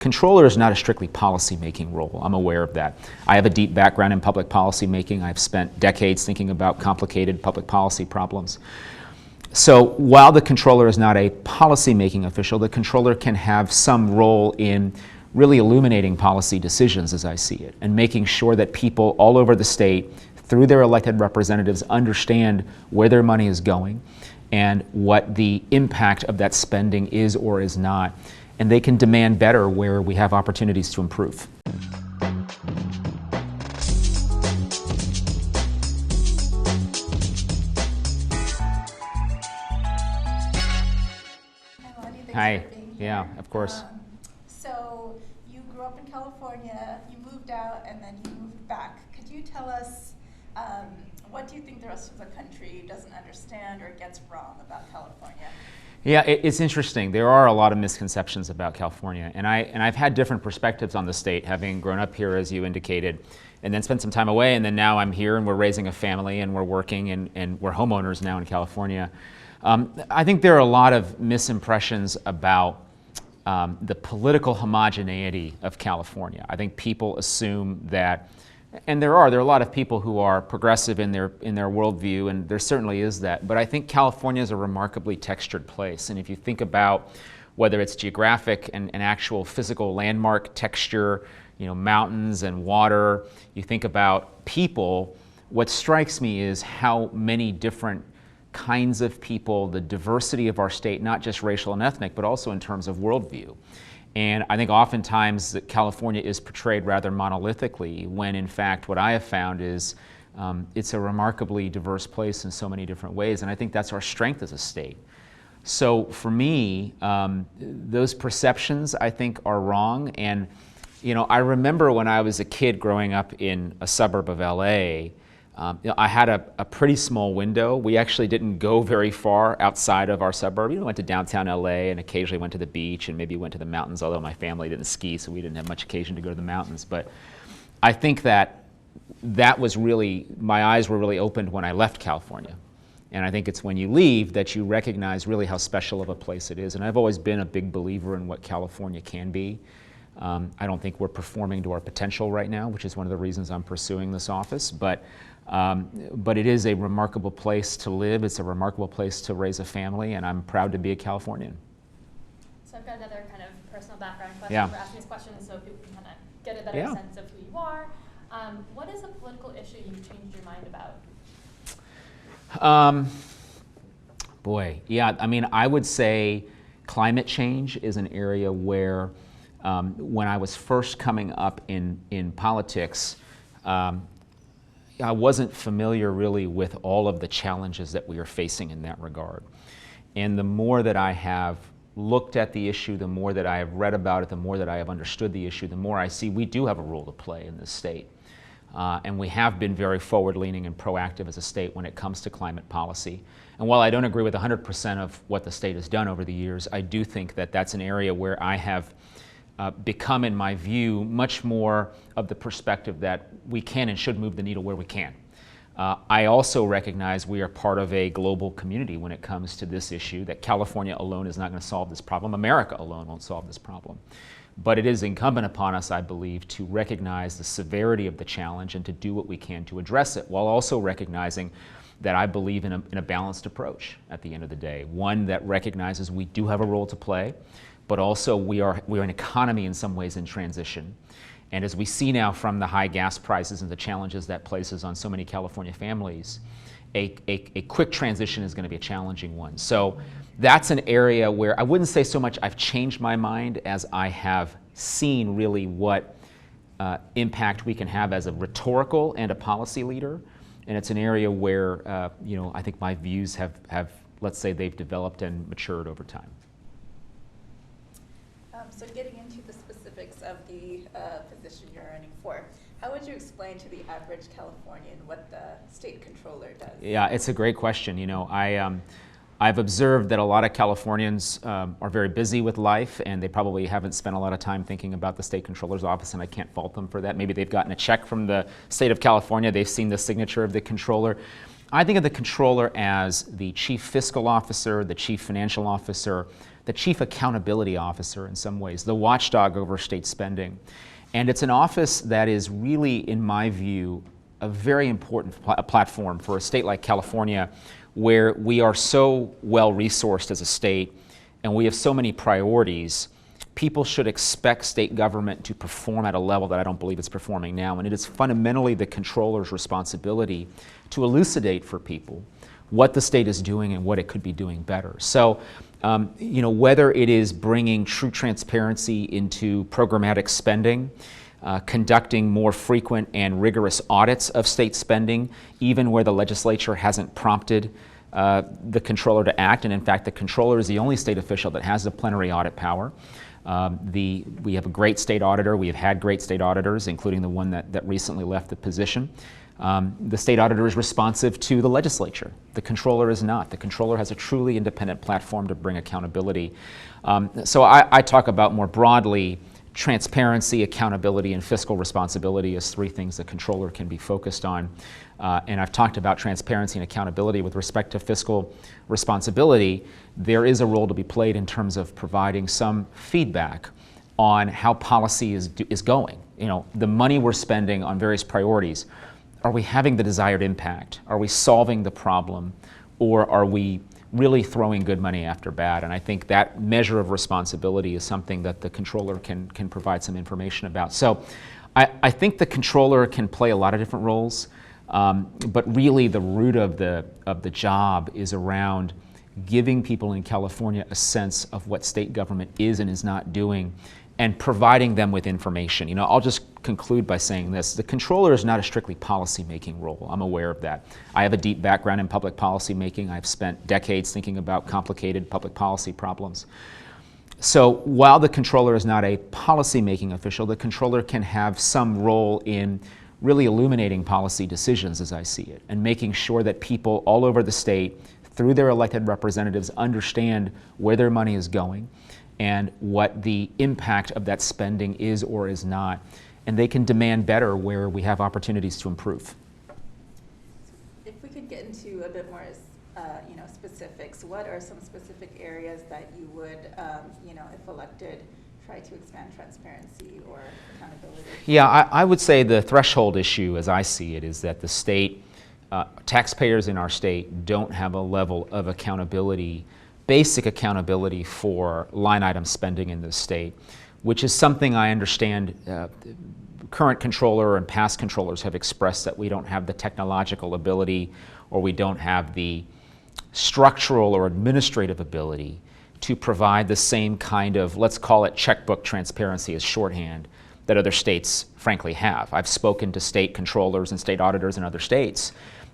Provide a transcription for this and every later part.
Controller is not a strictly policy-making role. I'm aware of that. I have a deep background in public policy making. I've spent decades thinking about complicated public policy problems. So while the controller is not a policy-making official, the controller can have some role in really illuminating policy decisions as I see it, and making sure that people all over the state, through their elected representatives, understand where their money is going and what the impact of that spending is or is not. And they can demand better where we have opportunities to improve. Hi. Yeah, of course. So you grew up in California, you moved out, and then you moved back. Could you tell us what do you think the rest of the country doesn't understand or gets wrong about California? Yeah, it's interesting. There are a lot of misconceptions about California, and I've had different perspectives on the state, having grown up here, as you indicated, and then spent some time away, and then now I'm here, and we're raising a family, and we're working, and we're homeowners now in California. I think there are a lot of misimpressions about the political homogeneity of California. I think people assume that, and there are a lot of people who are progressive in their worldview, and there certainly is that. But I think California is a remarkably textured place. And if you think about whether it's geographic and actual physical landmark texture, mountains and water, you think about people, what strikes me is how many different kinds of people, the diversity of our state, not just racial and ethnic, but also in terms of worldview. And I think oftentimes that California is portrayed rather monolithically, when in fact what I have found is it's a remarkably diverse place in so many different ways, and I think that's our strength as a state. So for me, those perceptions I think are wrong. And I remember when I was a kid growing up in a suburb of LA, I had a pretty small window. We actually didn't go very far outside of our suburb. We went to downtown LA and occasionally went to the beach and maybe went to the mountains, although my family didn't ski, so we didn't have much occasion to go to the mountains. But I think that was really, my eyes were really opened when I left California. And I think it's when you leave that you recognize really how special of a place it is. And I've always been a big believer in what California can be. I don't think we're performing to our potential right now, which is one of the reasons I'm pursuing this office. But it is a remarkable place to live. It's a remarkable place to raise a family, and I'm proud to be a Californian. So I've got another kind of personal background question. Yeah. We're asking these questions so people can kind of get a better sense of who you are. What is a political issue you've changed your mind about? Boy, yeah, I mean, I would say climate change is an area where when I was first coming up in politics, I wasn't familiar really with all of the challenges that we are facing in that regard. And the more that I have looked at the issue, the more that I have read about it, the more that I have understood the issue, the more I see we do have a role to play in this state. And we have been very forward-leaning and proactive as a state when it comes to climate policy. And while I don't agree with 100% of what the state has done over the years, I do think that that's an area where I have become, in my view, much more of the perspective that we can and should move the needle where we can. I also recognize we are part of a global community when it comes to this issue, that California alone is not going to solve this problem. America alone won't solve this problem. But it is incumbent upon us, I believe, to recognize the severity of the challenge and to do what we can to address it, while also recognizing that I believe in a balanced approach at the end of the day. One that recognizes we do have a role to play, but also we are an economy in some ways in transition. And as we see now from the high gas prices and the challenges that places on so many California families, a quick transition is going to be a challenging one. So that's an area where I wouldn't say so much I've changed my mind as I have seen really what impact we can have as a rhetorical and a policy leader. And it's an area where I think my views have, let's say, they've developed and matured over time. So getting into the specifics of the position you're running for, how would you explain to the average Californian what the state controller does? Yeah, it's a great question. I've observed that a lot of Californians are very busy with life, and they probably haven't spent a lot of time thinking about the state controller's office, and I can't fault them for that. Maybe they've gotten a check from the state of California, they've seen the signature of the controller. I think of the controller as the chief fiscal officer, the chief financial officer, the chief accountability officer in some ways, the watchdog over state spending. And it's an office that is really, in my view, a very important platform for a state like California, where we are so well resourced as a state and we have so many priorities. People should expect state government to perform at a level that I don't believe it's performing now. And it is fundamentally the controller's responsibility to elucidate for people what the state is doing and what it could be doing better. So, whether it is bringing true transparency into programmatic spending, conducting more frequent and rigorous audits of state spending, even where the legislature hasn't prompted the controller to act. And in fact, the controller is the only state official that has the plenary audit power. We have a great state auditor. We have had great state auditors, including the one that recently left the position. The state auditor is responsive to the legislature. The controller is not. The controller has a truly independent platform to bring accountability. So I talk about more broadly transparency, accountability, and fiscal responsibility as three things the controller can be focused on. And I've talked about transparency and accountability. With respect to fiscal responsibility, there is a role to be played in terms of providing some feedback on how policy is going. The money we're spending on various priorities, are we having the desired impact? Are we solving the problem? Or are we really throwing good money after bad? And I think that measure of responsibility is something that the controller can provide some information about. So I think the controller can play a lot of different roles, but really the root of the job is around giving people in California a sense of what state government is and is not doing, and providing them with information. I'll just conclude by saying this. The controller is not a strictly policy-making role. I'm aware of that. I have a deep background in public policy making. I've spent decades thinking about complicated public policy problems. So while the controller is not a policy-making official, the controller can have some role in really illuminating policy decisions as I see it, and making sure that people all over the state, through their elected representatives, understand where their money is going and what the impact of that spending is or is not. And they can demand better where we have opportunities to improve. If we could get into a bit more specifics, what are some specific areas that you would, if elected, try to expand transparency or accountability? Yeah, I would say the threshold issue, as I see it, is that the state, taxpayers in our state don't have a level of accountability, basic accountability for line item spending in the state, which is something I understand current controller and past controllers have expressed that we don't have the technological ability, or we don't have the structural or administrative ability to provide the same kind of, let's call it checkbook transparency as shorthand, that other states frankly have. I've spoken to state controllers and state auditors in other states,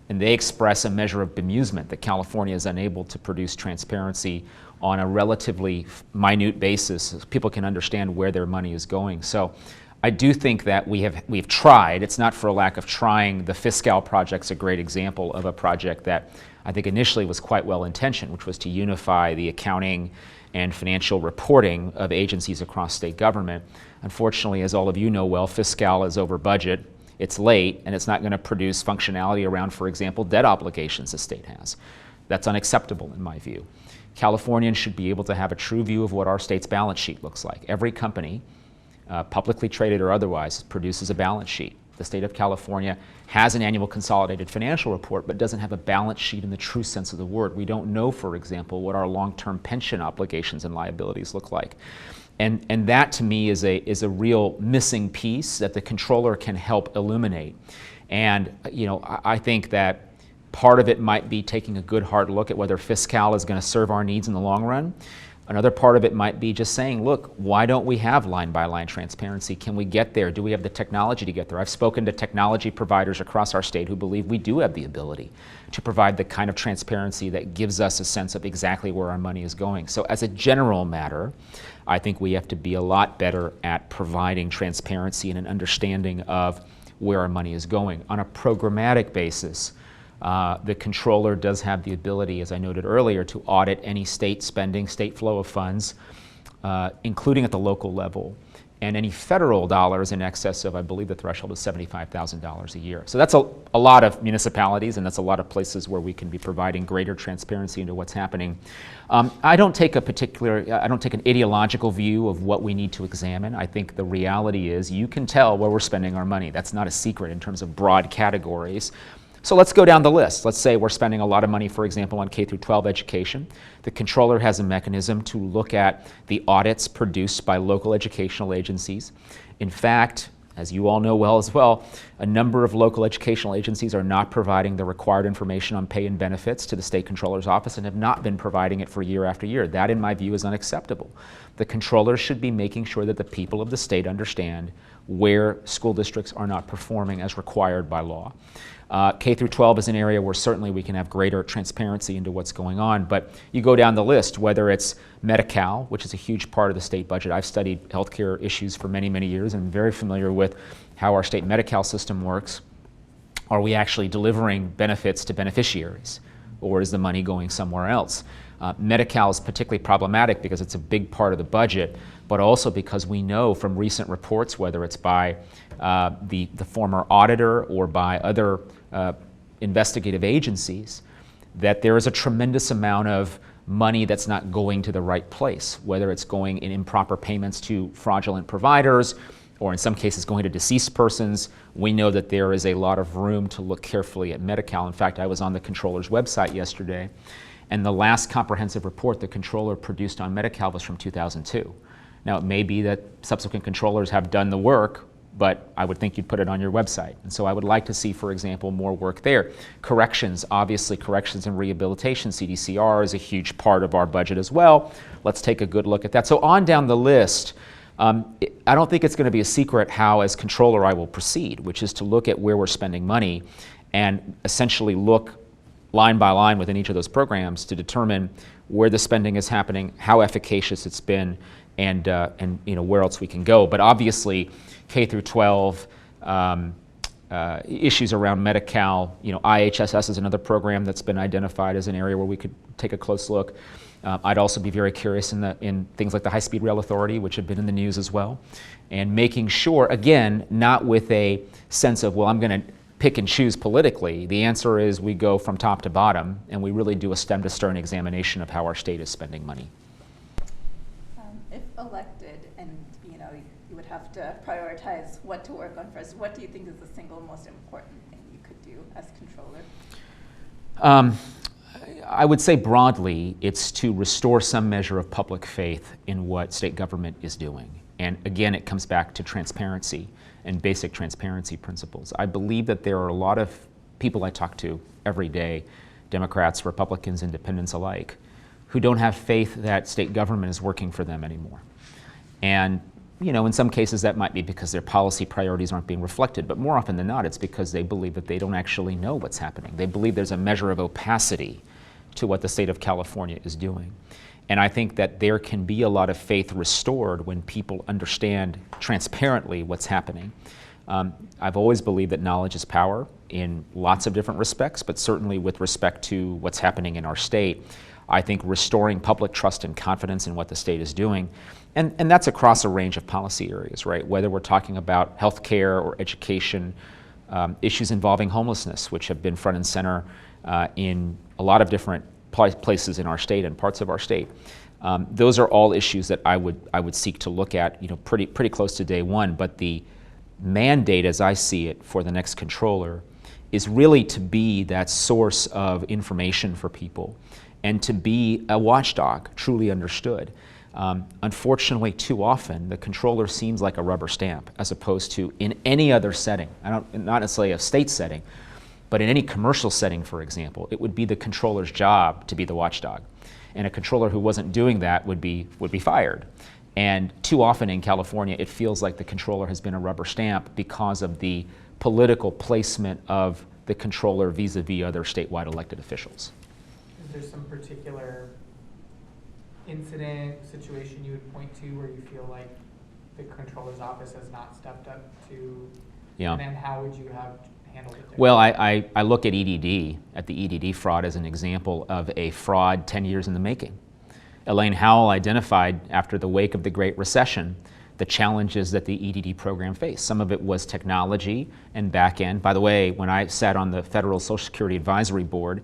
and they express a measure of bemusement that California is unable to produce transparency on a relatively minute basis so people can understand where their money is going. So I do think that we've tried. It's not for a lack of trying. The Fiscal project's a great example of a project that I think initially was quite well intentioned, which was to unify the accounting and financial reporting of agencies across state government. Unfortunately, as all of you know well, Fiscal is over budget, it's late, and it's not going to produce functionality around, for example, debt obligations the state has. That's unacceptable in my view. Californians should be able to have a true view of what our state's balance sheet looks like. Every company, publicly traded or otherwise, produces a balance sheet. The state of California has an annual consolidated financial report, but doesn't have a balance sheet in the true sense of the word. We don't know, for example, what our long-term pension obligations and liabilities look like. And that, to me, is a real missing piece that the controller can help illuminate. And I think that part of it might be taking a good hard look at whether Fiscal is going to serve our needs in the long run. Another part of it might be just saying, look, why don't we have line-by-line transparency? Can we get there? Do we have the technology to get there? I've spoken to technology providers across our state who believe we do have the ability to provide the kind of transparency that gives us a sense of exactly where our money is going. So as a general matter, I think we have to be a lot better at providing transparency and an understanding of where our money is going. On a programmatic basis, the controller does have the ability, as I noted earlier, to audit any state spending, state flow of funds, including at the local level. and any federal dollars in excess of, I believe the threshold is $75,000 a year. So that's a lot of municipalities, and that's a lot of places where we can be providing greater transparency into what's happening. I don't take an ideological view of what we need to examine. I think the reality is you can tell where we're spending our money. That's not a secret in terms of broad categories. So let's go down the list. Let's say we're spending a lot of money, for example, on K through 12 education. The controller has a mechanism to look at the audits produced by local educational agencies. In fact, as you all know well as well, a number of local educational agencies are not providing the required information on pay and benefits to the state controller's office and have not been providing it for year after year. That, in my view, is unacceptable. The controller should be making sure that the people of the state understand where school districts are not performing as required by law. K through 12 is an area where certainly we can have greater transparency into what's going on, but you go down the list, whether it's Medi-Cal, which is a huge part of the state budget. I've studied healthcare issues for many, many years and I'm very familiar with how our state Medi-Cal system works. Are we actually delivering benefits to beneficiaries, or is the money going somewhere else? Medi-Cal is particularly problematic because it's a big part of the budget, but also because we know from recent reports, whether it's by the former auditor or by other investigative agencies, that there is a tremendous amount of money that's not going to the right place, whether it's going in improper payments to fraudulent providers or in some cases going to deceased persons. We know that there is a lot of room to look carefully at Medi-Cal. In fact, I was on the controller's website yesterday, and the last comprehensive report the controller produced on Medi-Cal was from 2002. Now, it may be that subsequent controllers have done the work, but I would think you'd put it on your website. And so I would like to see, for example, more work there. Corrections, obviously corrections and rehabilitation, CDCR is a huge part of our budget as well. Let's take a good look at that. So on down the list, I don't think it's going to be a secret how, as controller, I will proceed, which is to look at where we're spending money and essentially look line by line within each of those programs to determine where the spending is happening, how efficacious it's been, and where else we can go. But obviously, K through 12 issues around Medi-Cal, IHSS is another program that's been identified as an area where we could take a close look. I'd also be very curious in things like the High-Speed Rail Authority, which have been in the news as well, and making sure, again, not with a sense of, well, I'm going to pick and choose politically. The answer is we go from top to bottom, and we really do a stem-to-stern examination of how our state is spending money. If elected, and you would have to prioritize what to work on first, what do you think is the single most important thing you could do as controller? I would say broadly, it's to restore some measure of public faith in what state government is doing. And again, it comes back to transparency and basic transparency principles. I believe that there are a lot of people I talk to every day, Democrats, Republicans, independents alike, who don't have faith that state government is working for them anymore. And in some cases that might be because their policy priorities aren't being reflected, but more often than not, it's because they believe that they don't actually know what's happening. They believe there's a measure of opacity to what the state of California is doing. And I think that there can be a lot of faith restored when people understand transparently what's happening. I've always believed that knowledge is power in lots of different respects, but certainly with respect to what's happening in our state. I think restoring public trust and confidence in what the state is doing, and that's across a range of policy areas, right? Whether we're talking about healthcare or education, issues involving homelessness, which have been front and center in a lot of different places in our state and parts of our state. Those are all issues that I would seek to look at, pretty close to day one. But the mandate, as I see it, for the next controller is really to be that source of information for people and to be a watchdog, truly understood. Unfortunately, too often, the controller seems like a rubber stamp as opposed to in any other setting, not necessarily a state setting, but in any commercial setting, for example, it would be the controller's job to be the watchdog. And a controller who wasn't doing that would be fired. And too often in California, it feels like the controller has been a rubber stamp because of the political placement of the controller vis-a-vis other statewide elected officials. Is there some particular incident, situation you would point to where you feel like the controller's office has not stepped up to? Yeah. And then how would you have handled it? Well, I look at EDD, at the EDD fraud as an example of a fraud 10 years in the making. Elaine Howell identified after the wake of the Great Recession the challenges that the EDD program faced. Some of it was technology and back end. By the way, when I sat on the Federal Social Security Advisory Board,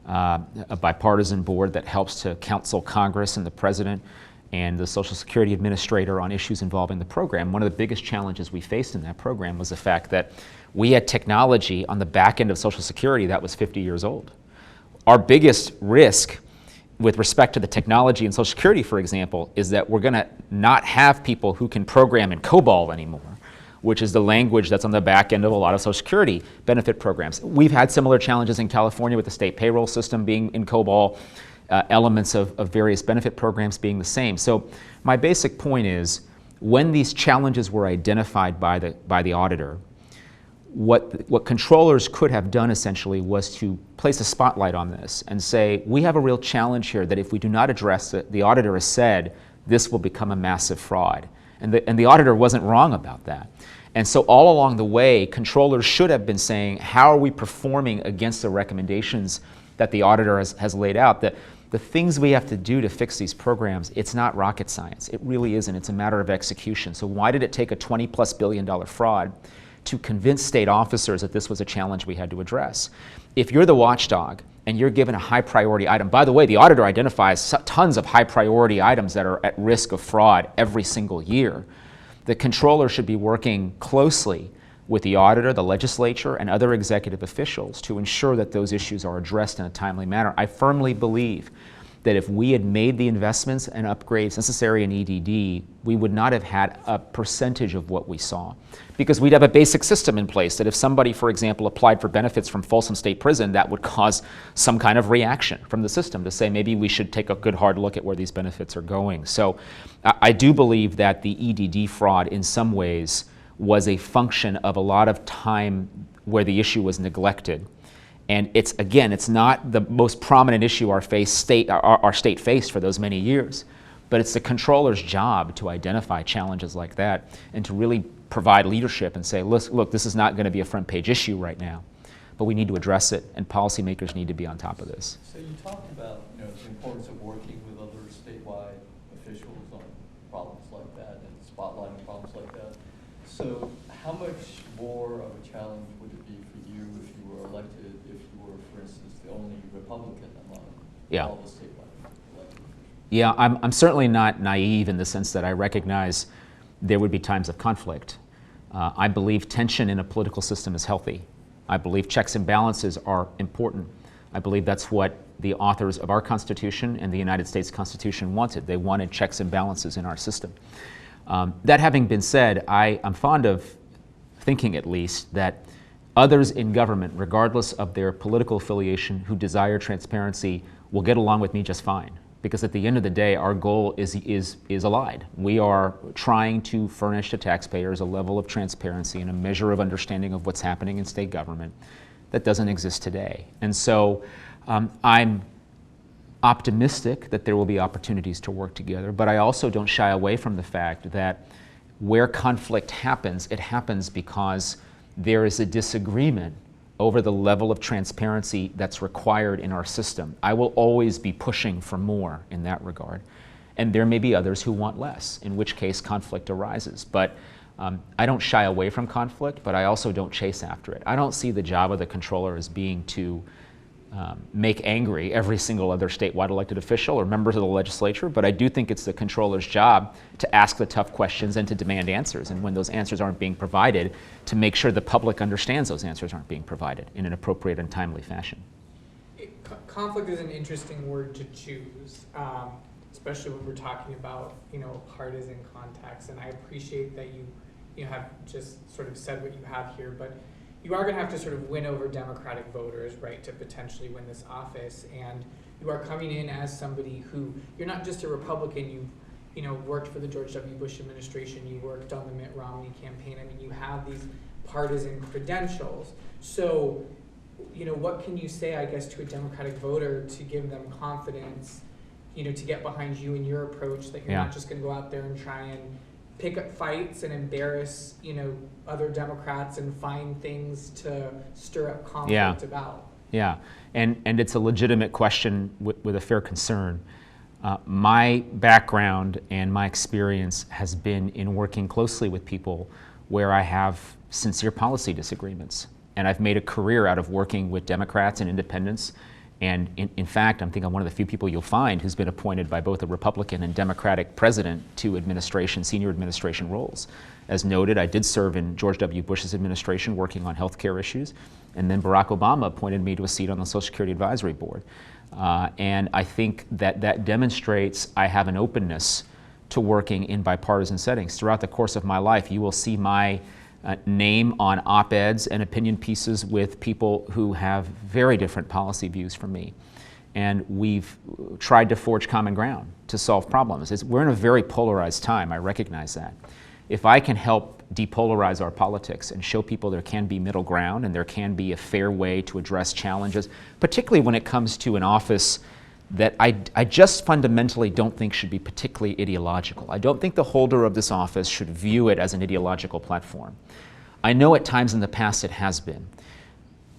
a bipartisan board that helps to counsel Congress and the President and the Social Security Administrator on issues involving the program, one of the biggest challenges we faced in that program was the fact that we had technology on the back end of Social Security that was 50 years old. Our biggest risk with respect to the technology in Social Security, for example, is that we're going to not have people who can program in COBOL anymore, which is the language that's on the back end of a lot of Social Security benefit programs. We've had similar challenges in California with the state payroll system being in COBOL, elements of various benefit programs being the same. So my basic point is, when these challenges were identified by the auditor, what controllers could have done essentially was to place a spotlight on this and say, we have a real challenge here that if we do not address it, the auditor has said this will become a massive fraud. And the auditor wasn't wrong about that. And so all along the way, controllers should have been saying, how are we performing against the recommendations that the auditor has laid out? The things we have to do to fix these programs, it's not rocket science. It really isn't. It's a matter of execution. So why did it take a $20+ billion fraud to convince state officers that this was a challenge we had to address? If you're the watchdog and you're given a high priority item, by the way, the auditor identifies tons of high priority items that are at risk of fraud every single year, the controller should be working closely with the auditor, the legislature, and other executive officials to ensure that those issues are addressed in a timely manner. I firmly believe that if we had made the investments and upgrades necessary in EDD, we would not have had a percentage of what we saw. Because we'd have a basic system in place that if somebody, for example, applied for benefits from Folsom State Prison, that would cause some kind of reaction from the system to say maybe we should take a good hard look at where these benefits are going. So I do believe that the EDD fraud in some ways was a function of a lot of time where the issue was neglected. And it's not the most prominent issue our state faced for those many years, but it's the controller's job to identify challenges like that and to really provide leadership and say, look, this is not going to be a front page issue right now, but we need to address it, and policymakers need to be on top of this. So you talked about the importance of working with other statewide officials on problems like that and spotlighting problems like that. So how much more of a challenge would it be for you if you were elected, if you were, for instance, the only Republican among all the statewide elected officials? Yeah, I'm certainly not naive in the sense that I recognize there would be times of conflict. I believe tension in a political system is healthy. I believe checks and balances are important. I believe that's what the authors of our Constitution and the United States Constitution wanted. They wanted checks and balances in our system. That having been said, I'm fond of thinking, at least, that others in government, regardless of their political affiliation, who desire transparency, will get along with me just fine. Because at the end of the day, our goal is allied. We are trying to furnish to taxpayers a level of transparency and a measure of understanding of what's happening in state government that doesn't exist today. And so I'm optimistic that there will be opportunities to work together, but I also don't shy away from the fact that where conflict happens, it happens because there is a disagreement over the level of transparency that's required in our system. I will always be pushing for more in that regard. And there may be others who want less, in which case conflict arises. But I don't shy away from conflict, but I also don't chase after it. I don't see the job of the controller as being to make angry every single other statewide elected official or members of the legislature, but I do think it's the controller's job to ask the tough questions and to demand answers. And when those answers aren't being provided, to make sure the public understands those answers aren't being provided in an appropriate and timely fashion. Conflict is an interesting word to choose, especially when we're talking about partisan context. And I appreciate that you have just sort of said what you have here, but you are going to have to sort of win over Democratic voters, right, to potentially win this office. And you are coming in as somebody who, you're not just a Republican, you've worked for the George W. Bush administration, you worked on the Mitt Romney campaign. I mean, you have these partisan credentials. So, what can you say, I guess, to a Democratic voter to give them confidence, to get behind you and your approach, that you're not just going to go out there and try and pick up fights and embarrass, other Democrats and find things to stir up conflict about? Yeah, and it's a legitimate question with a fair concern. My background and my experience has been in working closely with people where I have sincere policy disagreements. And I've made a career out of working with Democrats and independents. And in fact, I'm thinking I'm one of the few people you'll find who's been appointed by both a Republican and Democratic president to senior administration roles. As noted, I did serve in George W. Bush's administration working on healthcare issues. And then Barack Obama appointed me to a seat on the Social Security Advisory Board. And I think that demonstrates I have an openness to working in bipartisan settings. Throughout the course of my life, you will see my name on op-eds and opinion pieces with people who have very different policy views from me. And we've tried to forge common ground to solve problems. We're in a very polarized time, I recognize that. If I can help depolarize our politics and show people there can be middle ground and there can be a fair way to address challenges, particularly when it comes to an office that I just fundamentally don't think should be particularly ideological. I don't think the holder of this office should view it as an ideological platform. I know at times in the past it has been.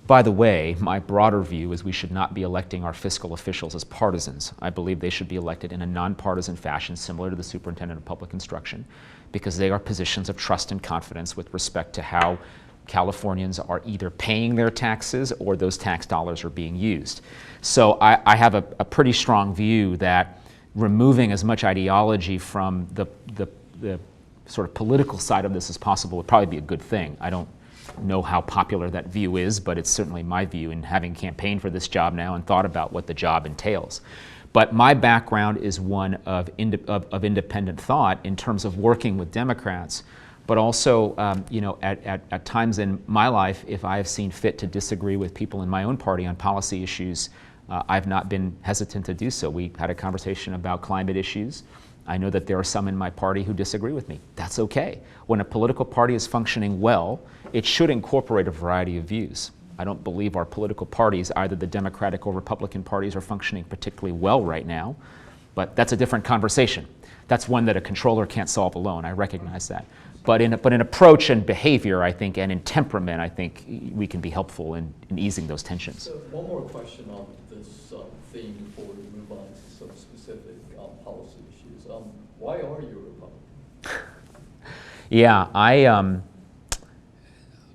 By the way, my broader view is we should not be electing our fiscal officials as partisans. I believe they should be elected in a nonpartisan fashion similar to the superintendent of public instruction, because they are positions of trust and confidence with respect to how Californians are either paying their taxes or those tax dollars are being used. So I have a pretty strong view that removing as much ideology from the sort of political side of this as possible would probably be a good thing. I don't know how popular that view is, but it's certainly my view in having campaigned for this job now and thought about what the job entails. But my background is one of independent thought in terms of working with Democrats, but also at times in my life, if I have seen fit to disagree with people in my own party on policy issues, I've not been hesitant to do so. We had a conversation about climate issues. I know that there are some in my party who disagree with me. That's okay. When a political party is functioning well, it should incorporate a variety of views. I don't believe our political parties, either the Democratic or Republican parties, are functioning particularly well right now, but that's a different conversation. That's one that a controller can't solve alone. I recognize that. But in approach and behavior, I think, and in temperament, I think we can be helpful in easing those tensions. So one more question on this theme before we move on to some specific policy issues. Why are you a Republican? Yeah,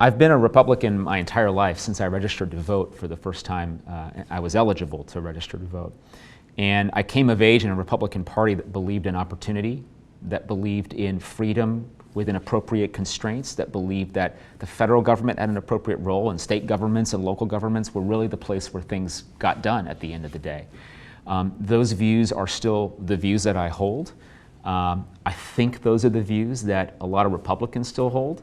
I've been a Republican my entire life since I registered to vote for the first time. I was eligible to register to vote. And I came of age in a Republican Party that believed in opportunity, that believed in freedom within appropriate constraints, that believed that the federal government had an appropriate role and state governments and local governments were really the place where things got done at the end of the day. Those views are still the views that I hold. I think those are the views that a lot of Republicans still hold.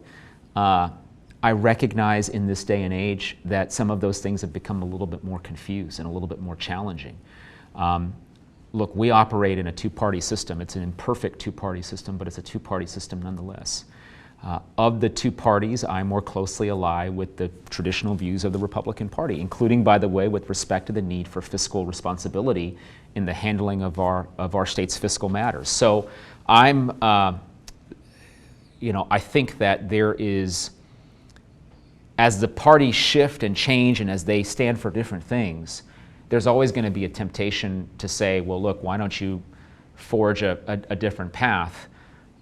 I recognize in this day and age that some of those things have become a little bit more confused and a little bit more challenging. Look, we operate in a two-party system. It's an imperfect two-party system, but it's a two-party system nonetheless. Of the two parties, I more closely ally with the traditional views of the Republican Party, including, by the way, with respect to the need for fiscal responsibility in the handling of our state's fiscal matters. So I think that there is, as the parties shift and change and as they stand for different things, there's always going to be a temptation to say, well, look, why don't you forge a different path?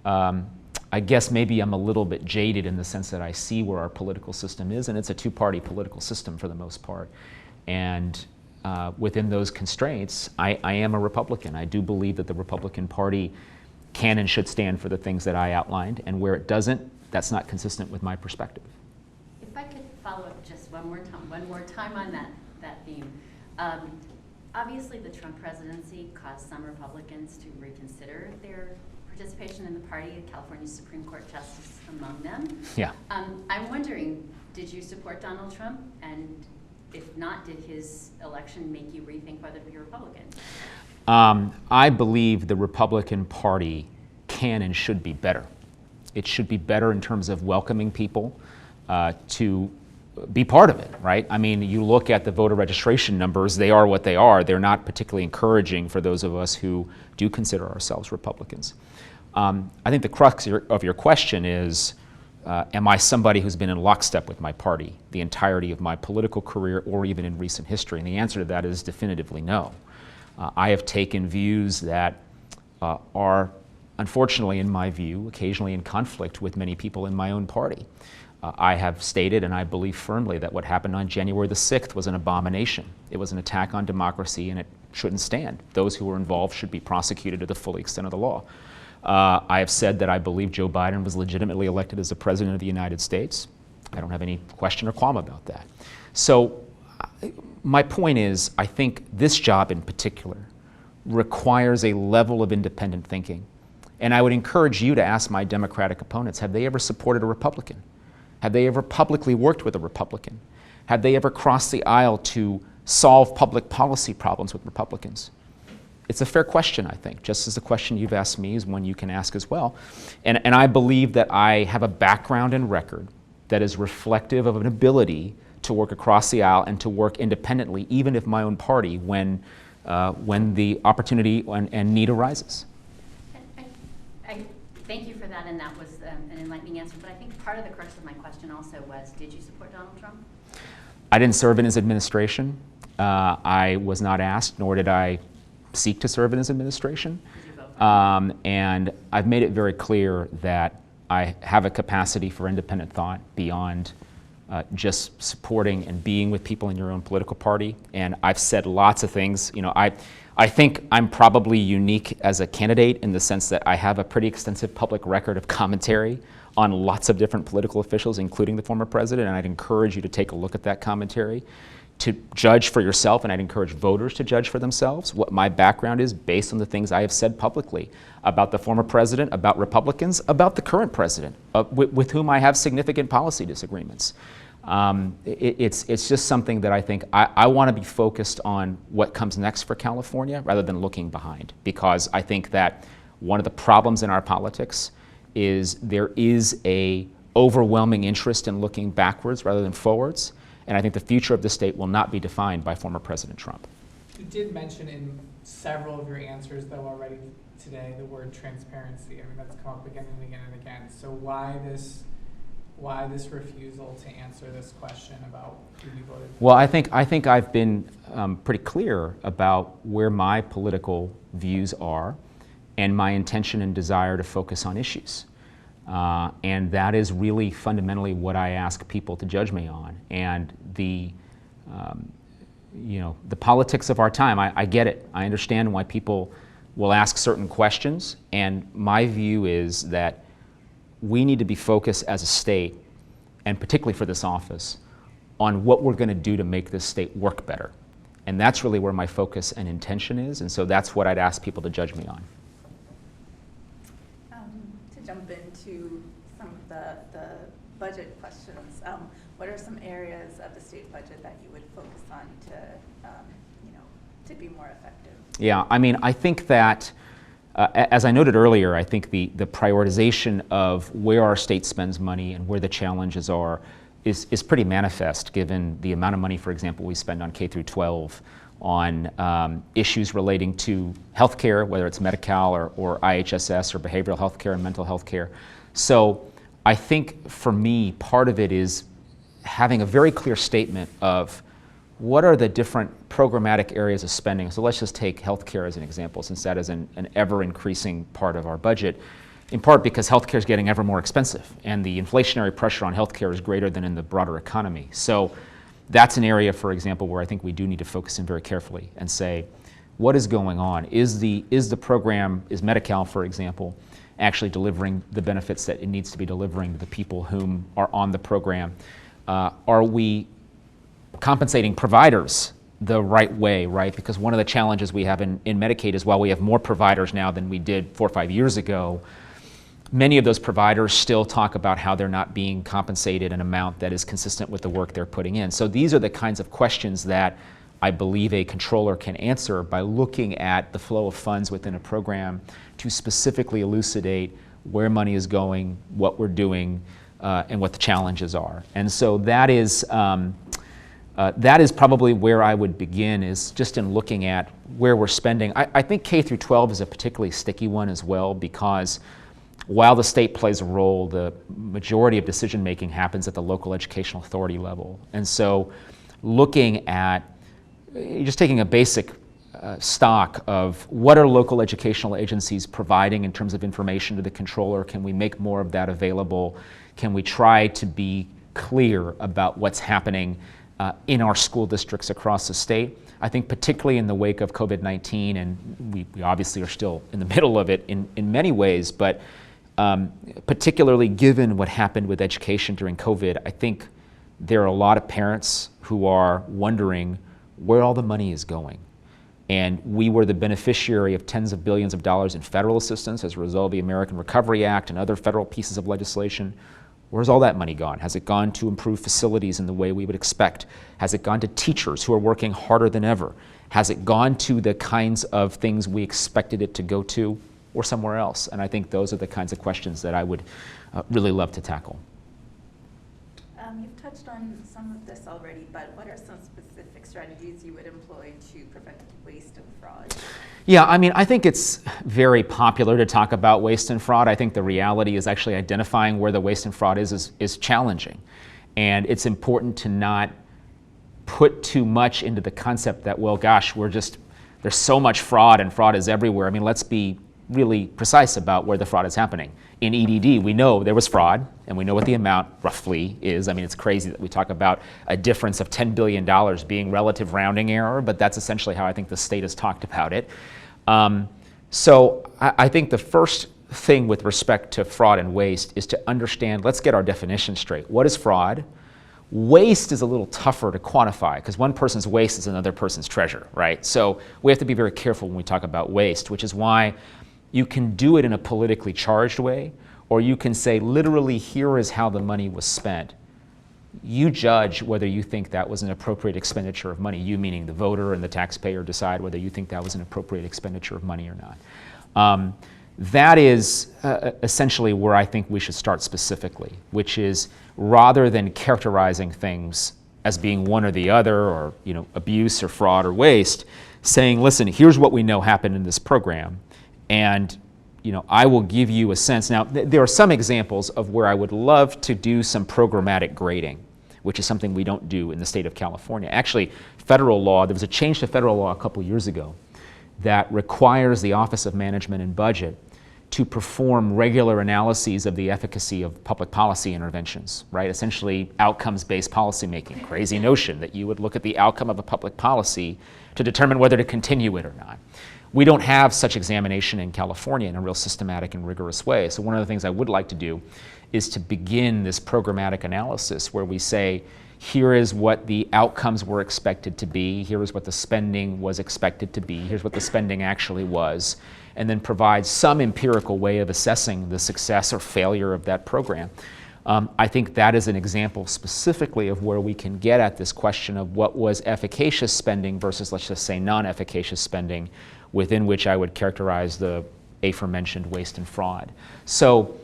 I guess maybe I'm a little bit jaded in the sense that I see where our political system is, and it's a two-party political system for the most part. And within those constraints, I am a Republican. I do believe that the Republican Party can and should stand for the things that I outlined, and where it doesn't, that's not consistent with my perspective. If I could follow up just one more time on that theme. Obviously, the Trump presidency caused some Republicans to reconsider their participation in the party, California Supreme Court justice among them. Yeah. I'm wondering, did you support Donald Trump? And if not, did his election make you rethink whether to be a Republican? I believe the Republican Party can and should be better. It should be better in terms of welcoming people to be part of it, right? I mean, you look at the voter registration numbers, they are what they are. They're not particularly encouraging for those of us who do consider ourselves Republicans. I think the crux of your question is, am I somebody who's been in lockstep with my party the entirety of my political career or even in recent history? And the answer to that is definitively no. I have taken views that are, unfortunately, in my view, occasionally in conflict with many people in my own party. I have stated, and I believe firmly, that what happened on January the 6th was an abomination. It was an attack on democracy, and it shouldn't stand. Those who were involved should be prosecuted to the full extent of the law. I have said that I believe Joe Biden was legitimately elected as the President of the United States. I don't have any question or qualm about that. So my point is, I think this job in particular requires a level of independent thinking. And I would encourage you to ask my Democratic opponents, have they ever supported a Republican? Have they ever publicly worked with a Republican? Have they ever crossed the aisle to solve public policy problems with Republicans? It's a fair question, I think. Just as the question you've asked me is one you can ask as well. And I believe that I have a background and record that is reflective of an ability to work across the aisle and to work independently, even if my own party, when the opportunity and need arises. I thank you for that, and that was an enlightening answer. But I think part of the crux of my question also was, did you support Donald Trump? I didn't serve in his administration. I was not asked, nor did I seek to serve in his administration. Did you vote for him? And I've made it very clear that I have a capacity for independent thought beyond just supporting and being with people in your own political party. And I've said lots of things. You know, I think I'm probably unique as a candidate in the sense that I have a pretty extensive public record of commentary on lots of different political officials, including the former president, and I'd encourage you to take a look at that commentary to judge for yourself, and I'd encourage voters to judge for themselves what my background is based on the things I have said publicly about the former president, about Republicans, about the current president, with whom I have significant policy disagreements. It's just something that I think I want to be focused on what comes next for California rather than looking behind, because I think that one of the problems in our politics is there is a overwhelming interest in looking backwards rather than forwards, and I think the future of the state will not be defined by former President Trump. You did mention in several of your answers, though, already today the word transparency. I mean, that's come up again and again and again. So why this refusal to answer this question about who you voted for? Well, I think I've been pretty clear about where my political views are and my intention and desire to focus on issues. And that is really fundamentally what I ask people to judge me on. And the politics of our time, I get it. I understand why people will ask certain questions. And my view is that we need to be focused as a state, and particularly for this office, on what we're going to do to make this state work better. And that's really where my focus and intention is. And so that's what I'd ask people to judge me on. To jump into some of the budget questions, what are some areas of the state budget that you would focus on to be more effective? Yeah, I mean, I think that, as I noted earlier, I think the prioritization of where our state spends money and where the challenges are is pretty manifest, given the amount of money, for example, we spend on K through 12 on issues relating to healthcare, whether it's Medi-Cal or IHSS or behavioral healthcare and mental health care. So I think for me, part of it is having a very clear statement of what are the different programmatic areas of spending. So let's just take healthcare as an example, since that is an ever-increasing part of our budget, in part because healthcare is getting ever more expensive, and the inflationary pressure on healthcare is greater than in the broader economy. So that's an area, for example, where I think we do need to focus in very carefully and say, what is going on? Is the program, is Medi-Cal, for example, actually delivering the benefits that it needs to be delivering to the people whom are on the program? Are we compensating providers the right way, right? Because one of the challenges we have in Medicaid is, while we have more providers now than we did 4 or 5 years ago, many of those providers still talk about how they're not being compensated an amount that is consistent with the work they're putting in. So these are the kinds of questions that I believe a controller can answer by looking at the flow of funds within a program to specifically elucidate where money is going, what we're doing, and what the challenges are. And so that is probably where I would begin, is just in looking at where we're spending. I think K through 12 is a particularly sticky one as well, because while the state plays a role, the majority of decision making happens at the local educational authority level. And so looking at, just taking a basic stock of what are local educational agencies providing in terms of information to the controller. Can we make more of that available? Can we try to be clear about what's happening in our school districts across the state? I think particularly in the wake of COVID-19, and we obviously are still in the middle of it in many ways, but particularly given what happened with education during COVID, I think there are a lot of parents who are wondering where all the money is going. And we were the beneficiary of tens of billions of dollars in federal assistance as a result of the American Recovery Act and other federal pieces of legislation. Where's all that money gone? Has it gone to improve facilities in the way we would expect? Has it gone to teachers who are working harder than ever? Has it gone to the kinds of things we expected it to go to, or somewhere else? And I think those are the kinds of questions that I would really love to tackle. You've touched on some of this already, but what are some specific strategies you would employ to prevent waste and fraud? Yeah, I mean, I think it's very popular to talk about waste and fraud. I think the reality is actually identifying where the waste and fraud is challenging. And it's important to not put too much into the concept that, well, gosh, there's so much fraud and fraud is everywhere. I mean, let's be really precise about where the fraud is happening. In EDD, we know there was fraud, and we know what the amount roughly is. I mean, it's crazy that we talk about a difference of $10 billion being relative rounding error, but that's essentially how I think the state has talked about it. So I think the first thing with respect to fraud and waste is to understand, let's get our definition straight. What is fraud? Waste is a little tougher to quantify because one person's waste is another person's treasure, right? So we have to be very careful when we talk about waste, which is why you can do it in a politically charged way, or you can say, literally, here is how the money was spent. You judge whether you think that was an appropriate expenditure of money. You, meaning the voter and the taxpayer, decide whether you think that was an appropriate expenditure of money or not. That is essentially where I think we should start specifically, which is rather than characterizing things as being one or the other, or abuse or fraud or waste, saying, listen, here's what we know happened in this program. And I will give you a sense. Now, there are some examples of where I would love to do some programmatic grading, which is something we don't do in the state of California. Actually, federal law, there was a change to federal law a couple years ago that requires the Office of Management and Budget to perform regular analyses of the efficacy of public policy interventions, right? Essentially, outcomes-based policymaking. Crazy notion that you would look at the outcome of a public policy to determine whether to continue it or not. We don't have such examination in California in a real systematic and rigorous way. So one of the things I would like to do is to begin this programmatic analysis where we say, here is what the outcomes were expected to be, here is what the spending was expected to be, here's what the spending actually was, and then provide some empirical way of assessing the success or failure of that program. I think that is an example specifically of where we can get at this question of what was efficacious spending versus, let's just say, non-efficacious spending, within which I would characterize the aforementioned waste and fraud. So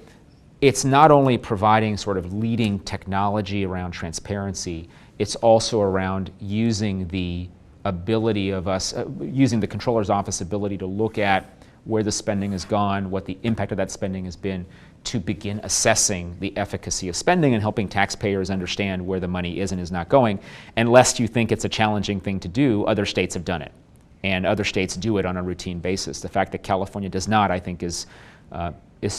it's not only providing sort of leading technology around transparency, it's also around using the ability of us, using the controller's office ability to look at where the spending has gone, what the impact of that spending has been, to begin assessing the efficacy of spending and helping taxpayers understand where the money is and is not going. And lest you think it's a challenging thing to do, other states have done it. And other states do it on a routine basis. The fact that California does not, I think, is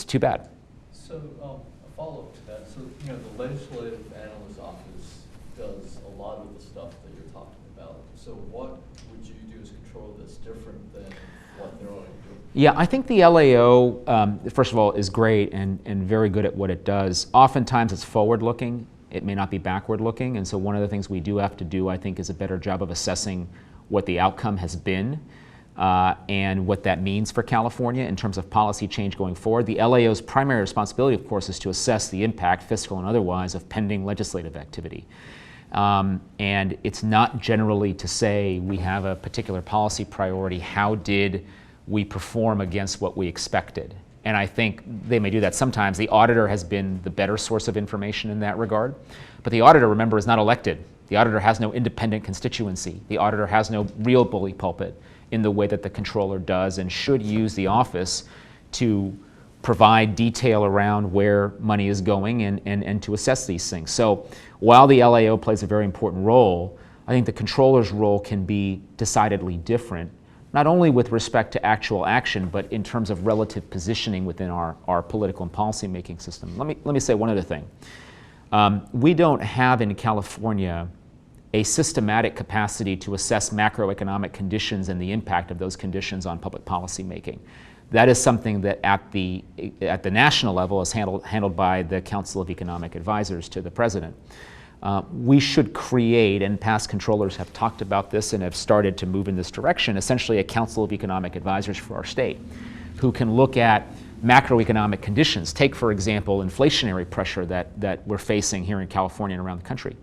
too bad. So a follow-up to that. So the Legislative Analyst Office does a lot of the stuff that you're talking about. So what would you do as controller that's different than what they're already doing? Yeah, I think the LAO, first of all, is great and very good at what it does. Oftentimes it's forward-looking. It may not be backward-looking. And so one of the things we do have to do, I think, is a better job of assessing what the outcome has been and what that means for California in terms of policy change going forward. The LAO's primary responsibility, of course, is to assess the impact, fiscal and otherwise, of pending legislative activity. And it's not generally to say we have a particular policy priority, how did we perform against what we expected? And I think they may do that sometimes. The auditor has been the better source of information in that regard. But the auditor, remember, is not elected. The auditor has no independent constituency. The auditor has no real bully pulpit in the way that the controller does, and should use the office to provide detail around where money is going and to assess these things. So while the LAO plays a very important role, I think the controller's role can be decidedly different not only with respect to actual action, but in terms of relative positioning within our political and policymaking system. Let me say one other thing. We don't have in California a systematic capacity to assess macroeconomic conditions and the impact of those conditions on public policy making. That is something that at the national level is handled by the Council of Economic Advisors to the President. We should create, and past controllers have talked about this and have started to move in this direction, essentially a Council of Economic Advisors for our state, who can look at macroeconomic conditions. Take, for example, inflationary pressure that we're facing here in California and around the country.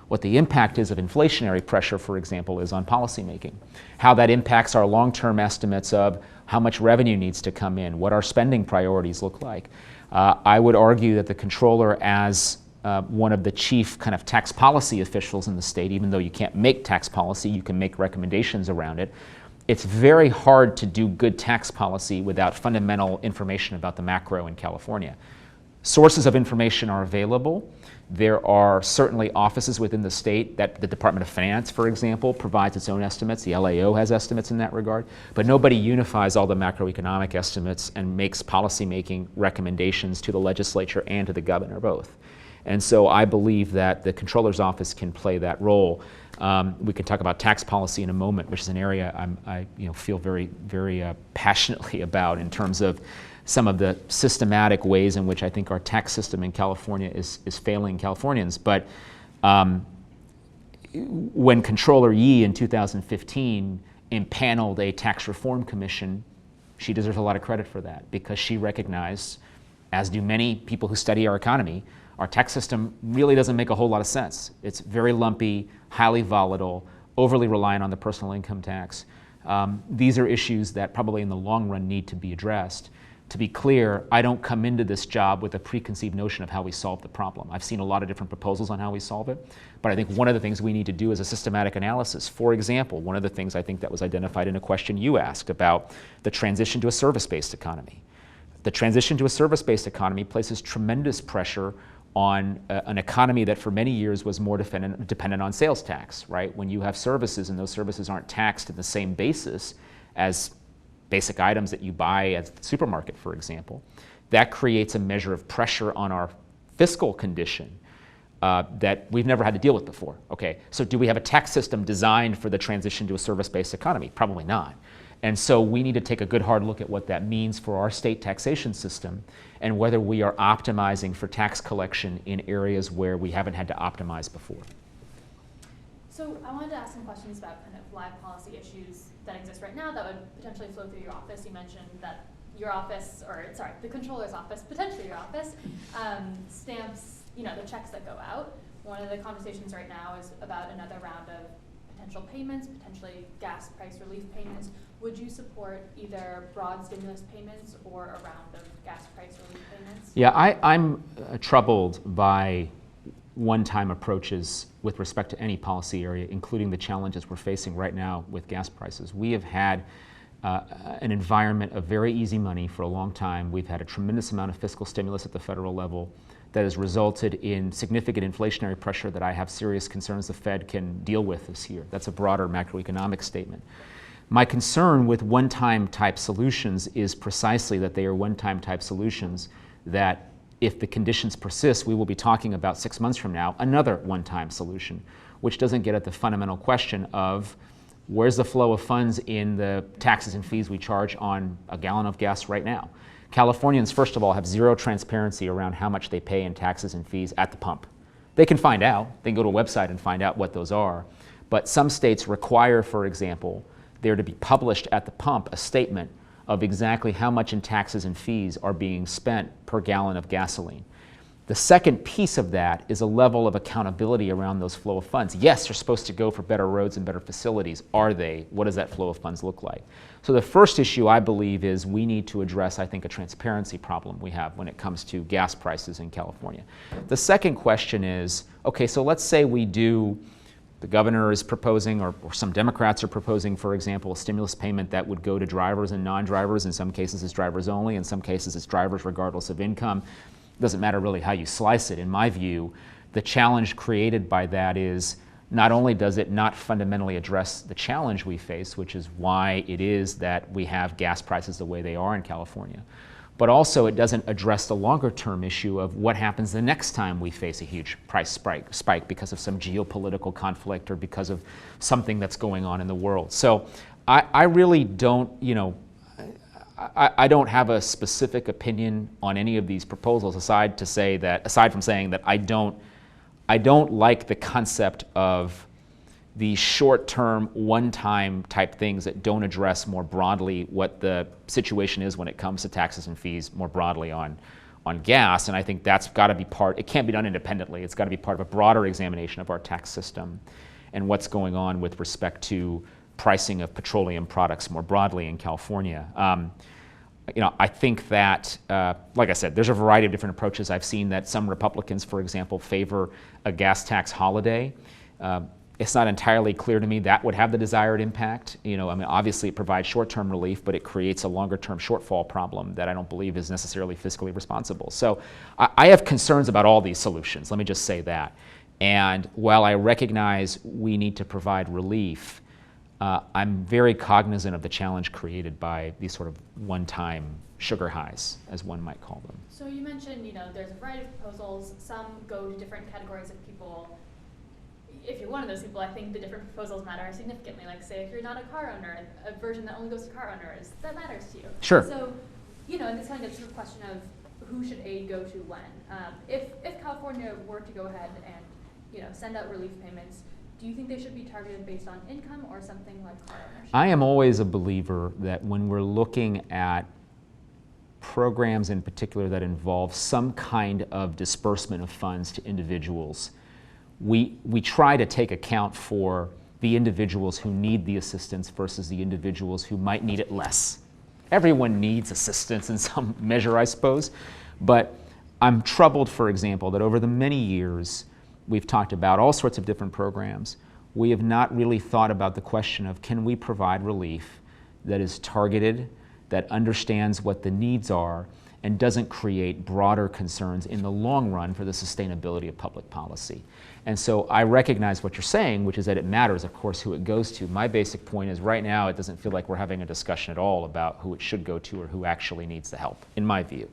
What the impact is of inflationary pressure, for example, is on policymaking. How that impacts our long-term estimates of how much revenue needs to come in, what our spending priorities look like. I would argue that the controller, as one of the chief kind of tax policy officials in the state, even though you can't make tax policy, you can make recommendations around it. It's very hard to do good tax policy without fundamental information about the macro in California. Sources of information are available. There are certainly offices within the state that the Department of Finance, for example, provides its own estimates. The LAO has estimates in that regard, but nobody unifies all the macroeconomic estimates and makes policymaking recommendations to the legislature and to the governor both. And so I believe that the Comptroller's Office can play that role. We can talk about tax policy in a moment, which is an area I feel very, very passionately about in terms of some of the systematic ways in which I think our tax system in California is failing Californians. But when Comptroller Yee in 2015 impaneled a tax reform commission, she deserves a lot of credit for that, because she recognized, as do many people who study our economy, our tax system really doesn't make a whole lot of sense. It's very lumpy, highly volatile, overly reliant on the personal income tax. These are issues that probably in the long run need to be addressed. To be clear, I don't come into this job with a preconceived notion of how we solve the problem. I've seen a lot of different proposals on how we solve it, but I think one of the things we need to do is a systematic analysis. For example, one of the things I think that was identified in a question you asked about the transition to a service-based economy. The transition to a service-based economy places tremendous pressure on an economy that for many years was more dependent on sales tax, right? When you have services and those services aren't taxed at the same basis as basic items that you buy at the supermarket, for example, that creates a measure of pressure on our fiscal condition that we've never had to deal with before. Okay, so do we have a tax system designed for the transition to a service-based economy? Probably not. And so we need to take a good hard look at what that means for our state taxation system and whether we are optimizing for tax collection in areas where we haven't had to optimize before. So I wanted to ask some questions about kind of live policy issues that exist right now that would potentially flow through your office. You mentioned that your office, or sorry, the Comptroller's office, potentially your office, stamps, the checks that go out. One of the conversations right now is about another round of potential payments, potentially gas price relief payments. Would you support either broad stimulus payments or a round of gas price relief payments? Yeah, I'm troubled by one-time approaches with respect to any policy area, including the challenges we're facing right now with gas prices. We have had an environment of very easy money for a long time. We've had a tremendous amount of fiscal stimulus at the federal level that has resulted in significant inflationary pressure that I have serious concerns the Fed can deal with this year. That's a broader macroeconomic statement. My concern with one-time type solutions is precisely that they are one-time type solutions that if the conditions persist, we will be talking about 6 months from now, another one-time solution, which doesn't get at the fundamental question of where's the flow of funds in the taxes and fees we charge on a gallon of gas right now. Californians, first of all, have zero transparency around how much they pay in taxes and fees at the pump. They can find out. They can go to a website and find out what those are. But some states require, for example, there to be published at the pump a statement of exactly how much in taxes and fees are being spent per gallon of gasoline. The second piece of that is a level of accountability around those flow of funds. Yes, they're supposed to go for better roads and better facilities. Are they? What does that flow of funds look like? So the first issue, I believe, is we need to address, I think, a transparency problem we have when it comes to gas prices in California. The second question is, okay, so let's say we do, the governor is proposing, or some Democrats are proposing, for example, a stimulus payment that would go to drivers and non-drivers. In some cases, it's drivers only. In some cases, it's drivers regardless of income. It doesn't matter really how you slice it. In my view, the challenge created by that is not only does it not fundamentally address the challenge we face, which is why it is that we have gas prices the way they are in California, but also it doesn't address the longer term issue of what happens the next time we face a huge price spike because of some geopolitical conflict or because of something that's going on in the world. So I really don't, I don't have a specific opinion on any of these proposals aside from saying that I don't like the concept of the short-term, one-time type things that don't address more broadly what the situation is when it comes to taxes and fees more broadly on gas. And I think that's got to be it can't be done independently. It's got to be part of a broader examination of our tax system and what's going on with respect to pricing of petroleum products more broadly in California. I think that, like I said, there's a variety of different approaches. I've seen that some Republicans, for example, favor a gas tax holiday. It's not entirely clear to me that would have the desired impact. Obviously it provides short-term relief, but it creates a longer-term shortfall problem that I don't believe is necessarily fiscally responsible. So I have concerns about all these solutions, let me just say that. And while I recognize we need to provide relief, I'm very cognizant of the challenge created by these sort of one-time sugar highs, as one might call them. So you mentioned, there's a variety of proposals. Some go to different categories of people. If you're one of those people, I think the different proposals matter significantly. Like, say, if you're not a car owner, a version that only goes to car owners, that matters to you. Sure. So, and this kind of gets to the question of who should aid go to when. If California were to go ahead and, send out relief payments, do you think they should be targeted based on income or something like car ownership? I am always a believer that when we're looking at programs in particular that involve some kind of disbursement of funds to individuals, we try to take account for the individuals who need the assistance versus the individuals who might need it less. Everyone needs assistance in some measure, I suppose, but I'm troubled, for example, that over the many years we've talked about all sorts of different programs. We have not really thought about the question of, can we provide relief that is targeted, that understands what the needs are, and doesn't create broader concerns in the long run for the sustainability of public policy. And so I recognize what you're saying, which is that it matters, of course, who it goes to. My basic point is right now it doesn't feel like we're having a discussion at all about who it should go to or who actually needs the help, in my view.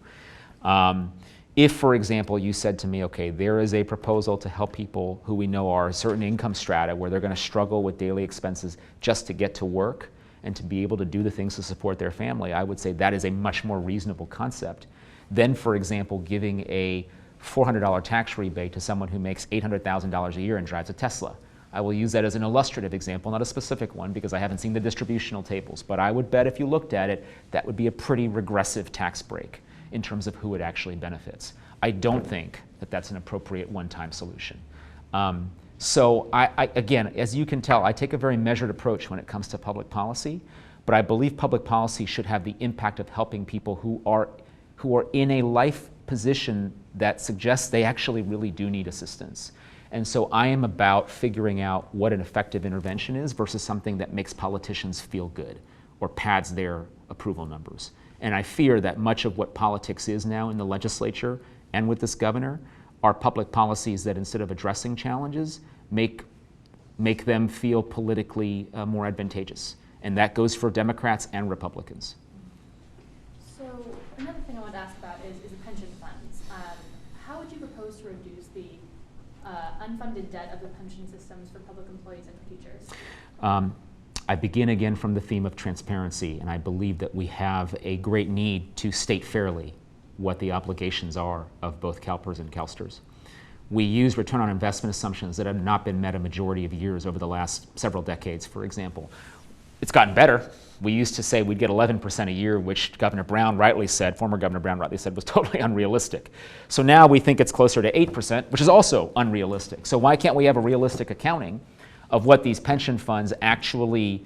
If, for example, you said to me, okay, there is a proposal to help people who we know are a certain income strata where they're going to struggle with daily expenses just to get to work and to be able to do the things to support their family, I would say that is a much more reasonable concept than, for example, giving a $400 tax rebate to someone who makes $800,000 a year and drives a Tesla. I will use that as an illustrative example, not a specific one, because I haven't seen the distributional tables. But I would bet if you looked at it, that would be a pretty regressive tax break in terms of who it actually benefits. I don't think that that's an appropriate one-time solution. So again, as you can tell, I take a very measured approach when it comes to public policy, but I believe public policy should have the impact of helping people who are in a life position that suggests they actually really do need assistance. And so I am about figuring out what an effective intervention is versus something that makes politicians feel good or pads their approval numbers. And I fear that much of what politics is now in the legislature and with this governor are public policies that, instead of addressing challenges, make them feel politically more advantageous. And that goes for Democrats and Republicans. So another thing I wanted to ask about is the pension funds. How would you propose to reduce the unfunded debt of the pension systems for public employees and for teachers? I begin again from the theme of transparency, and I believe that we have a great need to state fairly what the obligations are of both CalPERS and CalSTRS. We use return on investment assumptions that have not been met a majority of years over the last several decades, for example. It's gotten better. We used to say we'd get 11% a year, which former Governor Brown rightly said was totally unrealistic. So now we think it's closer to 8%, which is also unrealistic. So why can't we have a realistic accounting of what these pension funds actually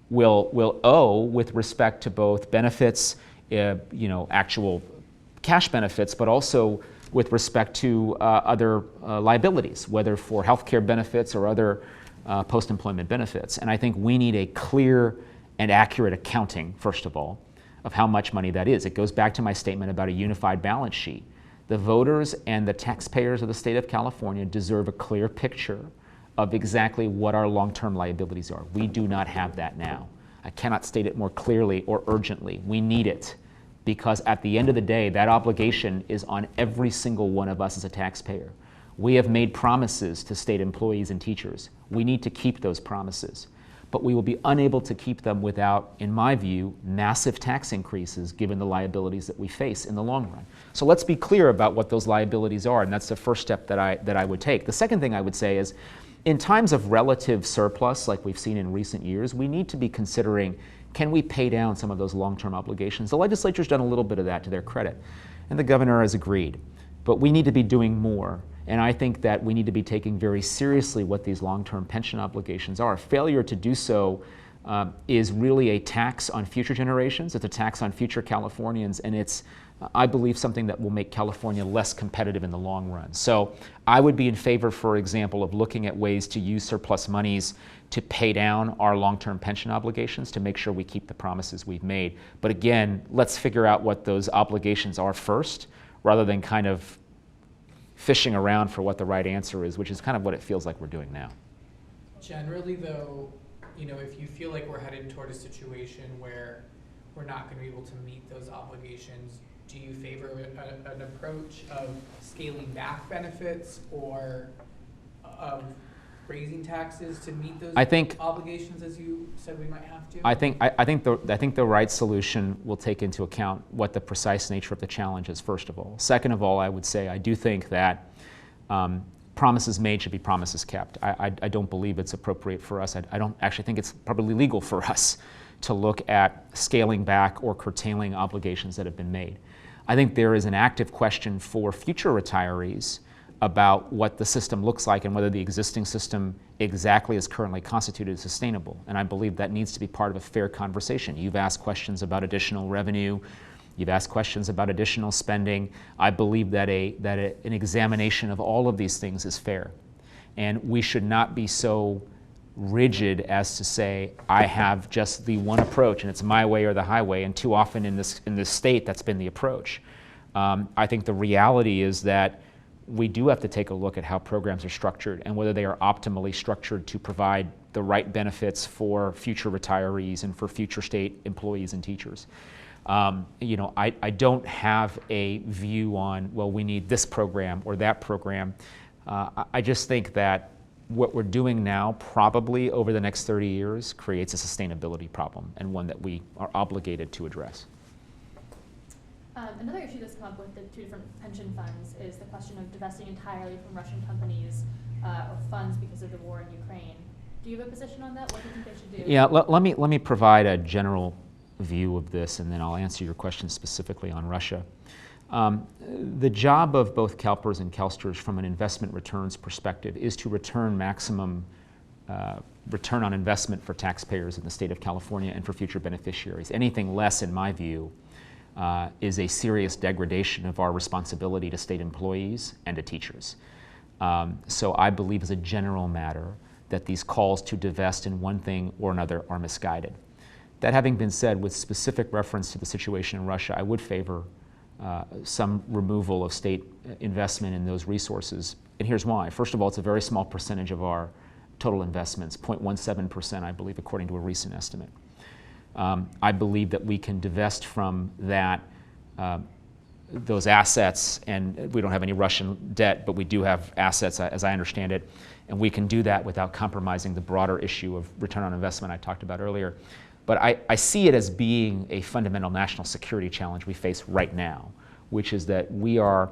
will owe with respect to both benefits, actual cash benefits, but also with respect to other liabilities, whether for healthcare benefits or other post-employment benefits. And I think we need a clear and accurate accounting, first of all, of how much money that is. It goes back to my statement about a unified balance sheet. The voters and the taxpayers of the state of California deserve a clear picture of exactly what our long-term liabilities are. We do not have that now. I cannot state it more clearly or urgently. We need it, because at the end of the day, that obligation is on every single one of us as a taxpayer. We have made promises to state employees and teachers. We need to keep those promises. But we will be unable to keep them without, in my view, massive tax increases given the liabilities that we face in the long run. So let's be clear about what those liabilities are, and that's the first step that I would take. The second thing I would say is, in times of relative surplus, like we've seen in recent years, we need to be considering, can we pay down some of those long-term obligations? The legislature's done a little bit of that to their credit, and the governor has agreed. But we need to be doing more. And I think that we need to be taking very seriously what these long-term pension obligations are. Failure to do so is really a tax on future generations. It's a tax on future Californians, and it's, I believe, something that will make California less competitive in the long run. So I would be in favor, for example, of looking at ways to use surplus monies to pay down our long-term pension obligations to make sure we keep the promises we've made. But again, let's figure out what those obligations are first, rather than kind of fishing around for what the right answer is, which is kind of what it feels like we're doing now. Generally, though, if you feel like we're headed toward a situation where we're not going to be able to meet those obligations, do you favor an approach of scaling back benefits or of raising taxes to meet those obligations, as you said we might have to? I think the right solution will take into account what the precise nature of the challenge is, first of all. Second of all, I would say I do think that promises made should be promises kept. I don't believe it's appropriate for us. I don't actually think it's probably legal for us to look at scaling back or curtailing obligations that have been made. I think there is an active question for future retirees about what the system looks like and whether the existing system exactly as currently constituted is sustainable. And I believe that needs to be part of a fair conversation. You've asked questions about additional revenue. You've asked questions about additional spending. I believe that an examination of all of these things is fair. And we should not be so rigid as to say, I have just the one approach and it's my way or the highway, and too often in this state that's been the approach. I think the reality is that we do have to take a look at how programs are structured and whether they are optimally structured to provide the right benefits for future retirees and for future state employees and teachers. I don't have a view on, well, we need this program or that program. I just think that what we're doing now probably over the next 30 years creates a sustainability problem, and one that we are obligated to address. Another issue that's come up with the two different pension funds is the question of divesting entirely from Russian companies or funds because of the war in Ukraine. Do you have a position on that? What do you think they should do? Yeah, let me provide a general view of this, and then I'll answer your question specifically on Russia. The job of both CalPERS and CalSTRS from an investment returns perspective is to return maximum return on investment for taxpayers in the state of California and for future beneficiaries. Anything less, in my view, is a serious degradation of our responsibility to state employees and to teachers. So I believe as a general matter that these calls to divest in one thing or another are misguided. That having been said, with specific reference to the situation in Russia, I would favor some removal of state investment in those resources. And here's why. First of all, it's a very small percentage of our total investments, 0.17%, I believe, according to a recent estimate. I believe that we can divest from that, those assets, and we don't have any Russian debt, but we do have assets, as I understand it, and we can do that without compromising the broader issue of return on investment I talked about earlier. But I see it as being a fundamental national security challenge we face right now, which is that we're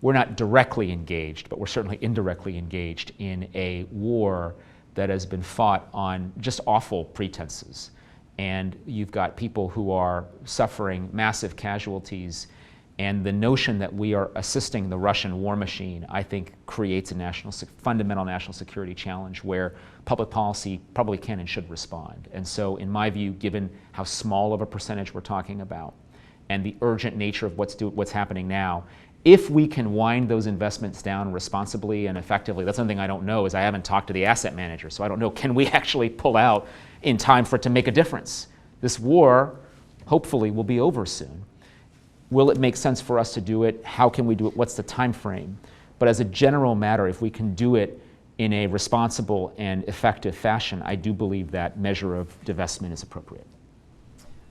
not directly engaged, but we're certainly indirectly engaged in a war that has been fought on just awful pretenses. And you've got people who are suffering massive casualties, and the notion that we are assisting the Russian war machine, I think, creates a fundamental national security challenge where public policy probably can and should respond. And so, in my view, given how small of a percentage we're talking about and the urgent nature of what's happening now, if we can wind those investments down responsibly and effectively, that's something I don't know, is I haven't talked to the asset manager, so I don't know, can we actually pull out in time for it to make a difference? This war, hopefully, will be over soon. Will it make sense for us to do it? How can we do it? What's the time frame? But as a general matter, if we can do it in a responsible and effective fashion, I do believe that measure of divestment is appropriate.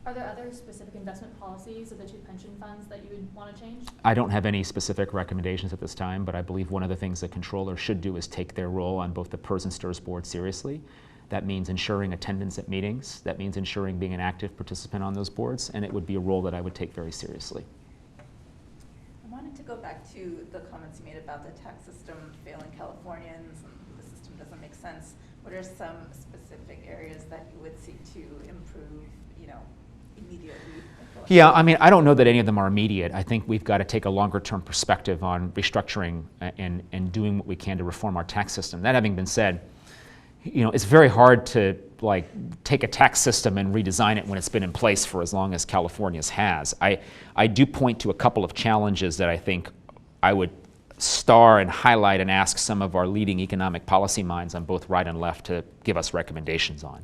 Are there other specific investment policies of the two pension funds that you would want to change? I don't have any specific recommendations at this time, but I believe one of the things the controller should do is take their role on both the PERS and STIRS board seriously. That means ensuring attendance at meetings. That means ensuring being an active participant on those boards, and it would be a role that I would take very seriously. I wanted to go back to the comments you made about the tax system failing Californians, and the system doesn't make sense. What are some specific areas that you would seek to improve, immediately? Yeah, I mean, I don't know that any of them are immediate. I think we've got to take a longer term perspective on restructuring and doing what we can to reform our tax system. That having been said, it's very hard to take a tax system and redesign it when it's been in place for as long as California's has. I do point to a couple of challenges that I think I would star and highlight and ask some of our leading economic policy minds on both right and left to give us recommendations on.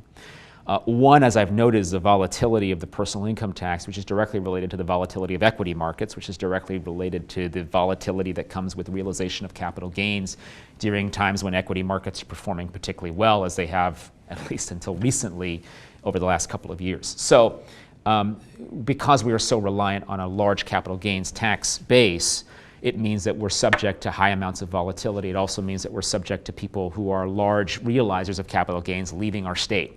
One, as I've noted, is the volatility of the personal income tax, which is directly related to the volatility of equity markets, which is directly related to the volatility that comes with realization of capital gains during times when equity markets are performing particularly well, as they have, at least until recently, over the last couple of years. So because we are so reliant on a large capital gains tax base, it means that we're subject to high amounts of volatility. It also means that we're subject to people who are large realizers of capital gains leaving our state.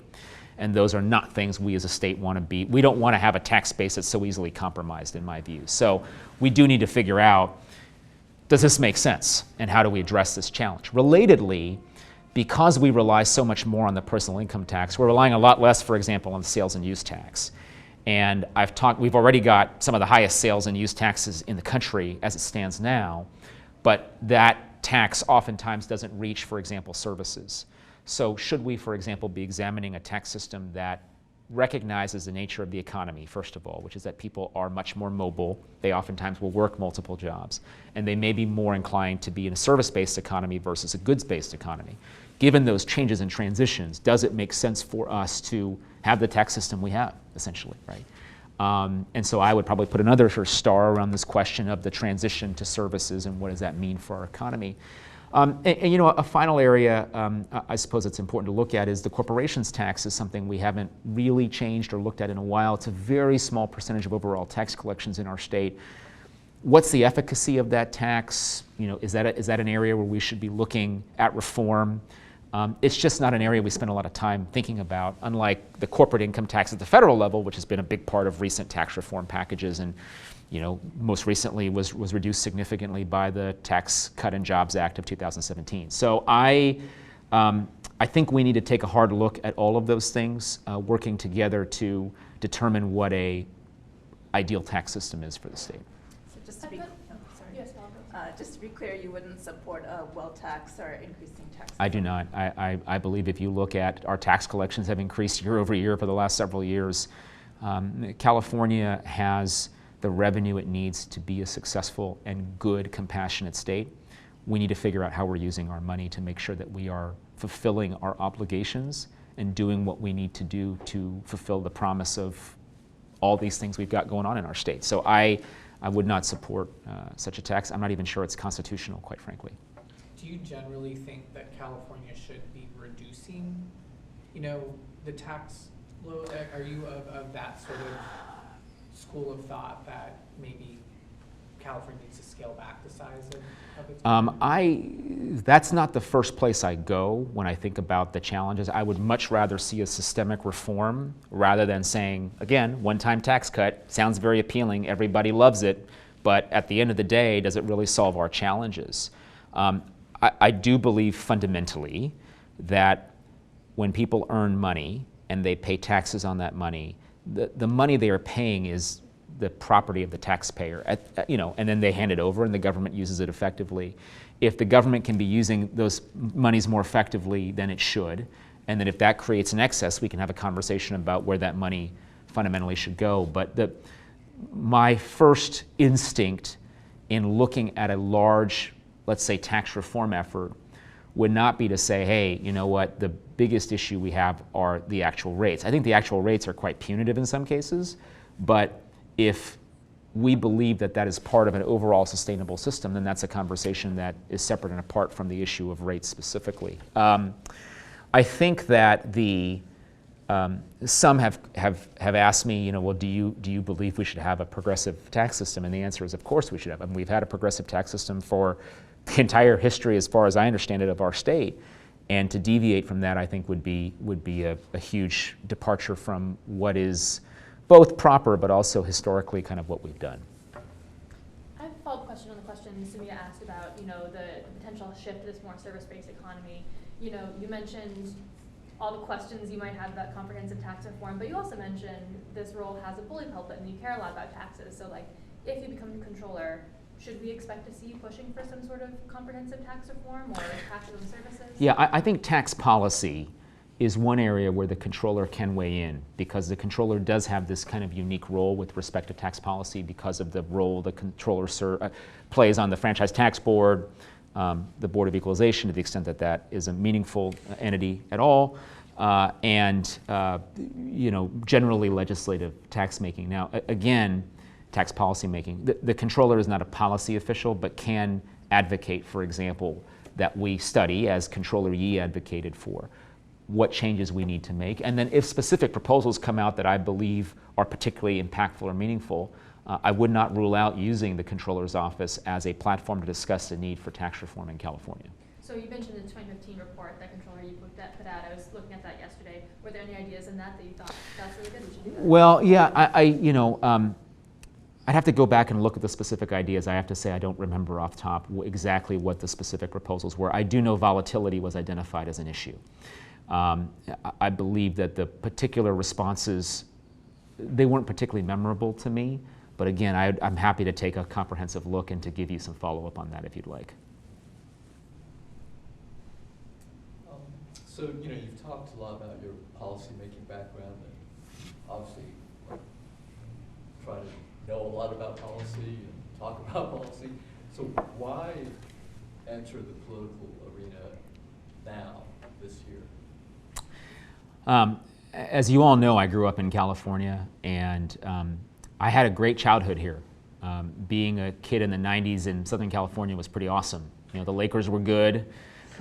And those are not things we as a state want to be. We don't want to have a tax base that's so easily compromised, in my view. So we do need to figure out, does this make sense? And how do we address this challenge? Relatedly, because we rely so much more on the personal income tax, we're relying a lot less, for example, on the sales and use tax. And we've already got some of the highest sales and use taxes in the country as it stands now, but that tax oftentimes doesn't reach, for example, services. So should we, for example, be examining a tax system that recognizes the nature of the economy, first of all, which is that people are much more mobile, they oftentimes will work multiple jobs, and they may be more inclined to be in a service-based economy versus a goods-based economy. Given those changes and transitions, does it make sense for us to have the tax system we have, essentially, right? And so I would probably put another sort of star around this question of the transition to services and what does that mean for our economy. A final area I suppose it's important to look at is the corporations tax is something we haven't really changed or looked at in a while. It's a very small percentage of overall tax collections in our state. What's the efficacy of that tax? Is that an area where we should be looking at reform? It's just not an area we spend a lot of time thinking about, unlike the corporate income tax at the federal level, which has been a big part of recent tax reform packages and most recently was reduced significantly by the Tax Cut and Jobs Act of 2017. So I think we need to take a hard look at all of those things, working together to determine what a ideal tax system is for the state. So just to be, Yes, just to be clear, you wouldn't support a wealth tax or increasing tax? I do not. I believe if you look at our tax collections have increased year over year for the last several years. California has the revenue it needs to be a successful and good, compassionate state. We need to figure out how we're using our money to make sure that we are fulfilling our obligations and doing what we need to do to fulfill the promise of all these things we've got going on in our state. So I would not support such a tax. I'm not even sure it's constitutional, quite frankly. Do you generally think that California should be reducing, the tax load? Are you of that sort of school of thought that maybe California needs to scale back the size of its That's not the first place I go when I think about the challenges. I would much rather see a systemic reform rather than saying, again, one-time tax cut sounds very appealing, everybody loves it, but at the end of the day, does it really solve our challenges? I do believe fundamentally that when people earn money and they pay taxes on that money, the money they are paying is the property of the taxpayer, and then they hand it over and the government uses it effectively. If the government can be using those monies more effectively than it should, and then if that creates an excess, we can have a conversation about where that money fundamentally should go. But my first instinct in looking at a large, let's say, tax reform effort would not be to say, hey, you know what, the biggest issue we have are the actual rates. I think the actual rates are quite punitive in some cases, but if we believe that that is part of an overall sustainable system, then that's a conversation that is separate and apart from the issue of rates specifically. I think that some have asked me, well, do you believe we should have a progressive tax system? And the answer is, of course we should have. I mean, we've had a progressive tax system for the entire history, as far as I understand it, of our state. And to deviate from that, I think would be a huge departure from what is both proper but also historically kind of what we've done. I have a follow-up question on the question Sumia asked about, the potential shift to this more service-based economy. You mentioned all the questions you might have about comprehensive tax reform, but you also mentioned this role has a bully pulpit and you care a lot about taxes. So like, if you become controller, should we expect to see you pushing for some sort of comprehensive tax reform or taxes and services? Yeah, I think tax policy is one area where the controller can weigh in, because the controller does have this kind of unique role with respect to tax policy because of the role the controller plays on the Franchise Tax Board, the Board of Equalization, to the extent that that is a meaningful entity at all, and generally legislative tax making. Now, again, tax policy making. The controller is not a policy official, but can advocate, for example, that we study, as Controller Yee advocated for, what changes we need to make. And then if specific proposals come out that I believe are particularly impactful or meaningful, I would not rule out using the Controller's Office as a platform to discuss the need for tax reform in California. So you mentioned the 2015 report that Controller Yee put out. I was looking at that yesterday. Were there any ideas in that you thought, that's really good, we should do that? Well, yeah, I'd have to go back and look at the specific ideas. I have to say I don't remember off top exactly what the specific proposals were. I do know volatility was identified as an issue. I believe that the particular responses, they weren't particularly memorable to me, but again, I'm happy to take a comprehensive look and to give you some follow-up on that if you'd like. So, you've talked a lot about your policy-making background, and obviously try to know a lot about policy and talk about policy. So why enter the political arena now, this year? As you all know, I grew up in California, and I had a great childhood here. Being a kid in the 90s in Southern California was pretty awesome. The Lakers were good.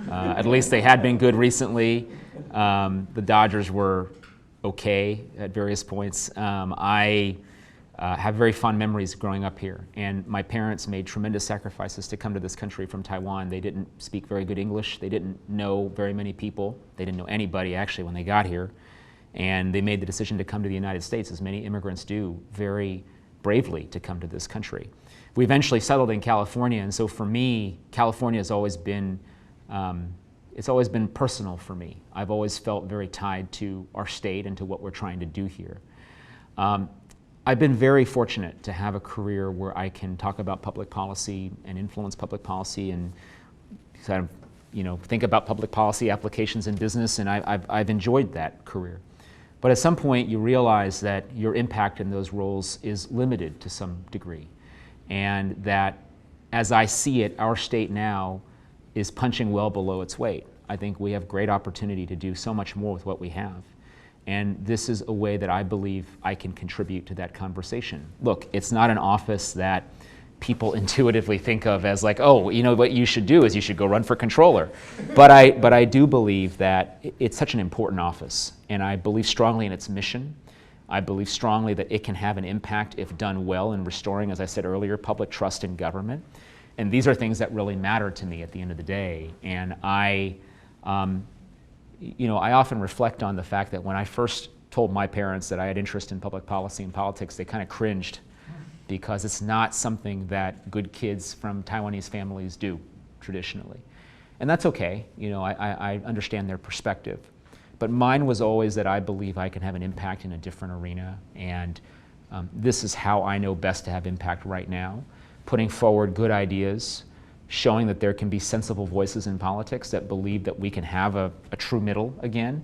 At least they had been good recently. The Dodgers were okay at various points. I have very fond memories growing up here, and my parents made tremendous sacrifices to come to this country from Taiwan. They didn't speak very good English. They didn't know very many people. They didn't know anybody, actually, when they got here. And they made the decision to come to the United States, as many immigrants do, very bravely to come to this country. We eventually settled in California, and so for me, California has always been, it's always been personal for me. I've always felt very tied to our state and to what we're trying to do here. I've been very fortunate to have a career where I can talk about public policy and influence public policy and kind of, think about public policy applications in business, and I've enjoyed that career. But at some point, you realize that your impact in those roles is limited to some degree, and that, as I see it, our state now is punching well below its weight. I think we have great opportunity to do so much more with what we have. And this is a way that I believe I can contribute to that conversation. Look, it's not an office that people intuitively think of as like, oh, what you should do is you should go run for controller. But I do believe that it's such an important office, and I believe strongly in its mission. I believe strongly that it can have an impact if done well in restoring, as I said earlier, public trust in government. And these are things that really matter to me at the end of the day. And I often reflect on the fact that when I first told my parents that I had interest in public policy and politics, they kind of cringed, because it's not something that good kids from Taiwanese families do traditionally. And that's okay, I understand their perspective. But mine was always that I believe I can have an impact in a different arena, and this is how I know best to have impact right now, putting forward good ideas, showing that there can be sensible voices in politics that believe that we can have a true middle again,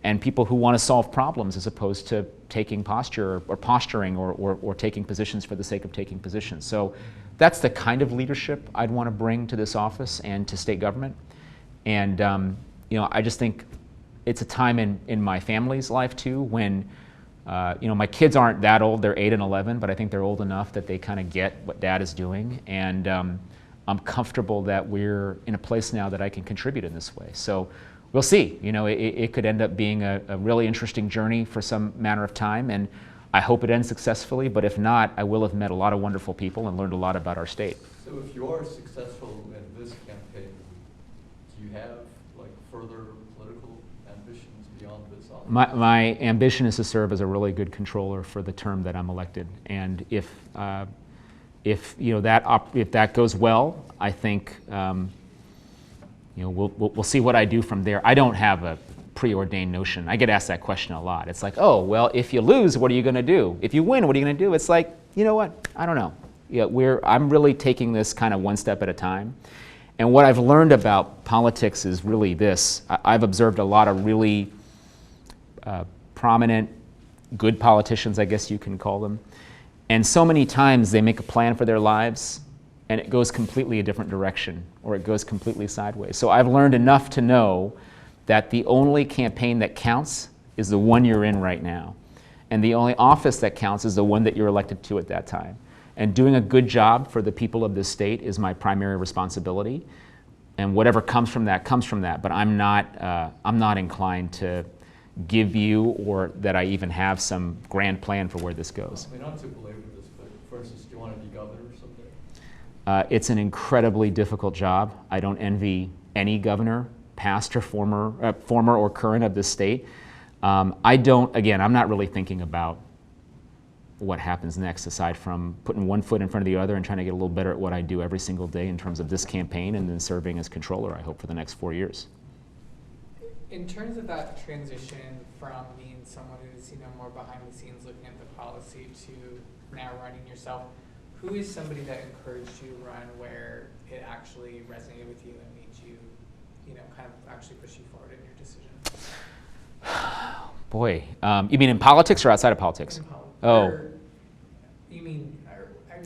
and people who want to solve problems as opposed to taking posture or posturing or taking positions for the sake of taking positions. So that's the kind of leadership I'd want to bring to this office and to state government. And I just think it's a time in my family's life too when My kids aren't that old, they're 8 and 11, but I think they're old enough that they kind of get what dad is doing. And I'm comfortable that we're in a place now that I can contribute in this way. So we'll see. It could end up being a really interesting journey for some manner of time, and I hope it ends successfully, but if not, I will have met a lot of wonderful people and learned a lot about our state. So if you are successful in this campaign, do you have further political ambitions beyond this office? My ambition is to serve as a really good controller for the term that I'm elected, and if that goes well, I think we'll see what I do from there. I don't have a preordained notion. I get asked that question a lot. It's like, oh, well, if you lose, what are you going to do? If you win, what are you going to do? It's like, you know what? I don't know. I'm really taking this kind of one step at a time. And what I've learned about politics is really this. I've observed a lot of really prominent, good politicians, I guess you can call them. And so many times they make a plan for their lives and it goes completely a different direction, or it goes completely sideways. So I've learned enough to know that the only campaign that counts is the one you're in right now. And the only office that counts is the one that you're elected to at that time. And doing a good job for the people of this state is my primary responsibility. And whatever comes from that, comes from that. But I'm not inclined to give you, or that I even have some grand plan for where this goes. I mean, not to belabor this, but for instance, do you want to be governor someday? It's an incredibly difficult job. I don't envy any governor, past or former or current of this state. I'm not really thinking about what happens next, aside from putting one foot in front of the other and trying to get a little better at what I do every single day in terms of this campaign, and then serving as controller, I hope, for the next 4 years. In terms of that transition from being someone who's more behind the scenes looking at the policy to now running yourself, who is somebody that encouraged you to run where it actually resonated with you and made you kind of actually push you forward in your decision? Boy, you mean in politics or outside of politics? In politics. Oh. Or, you mean,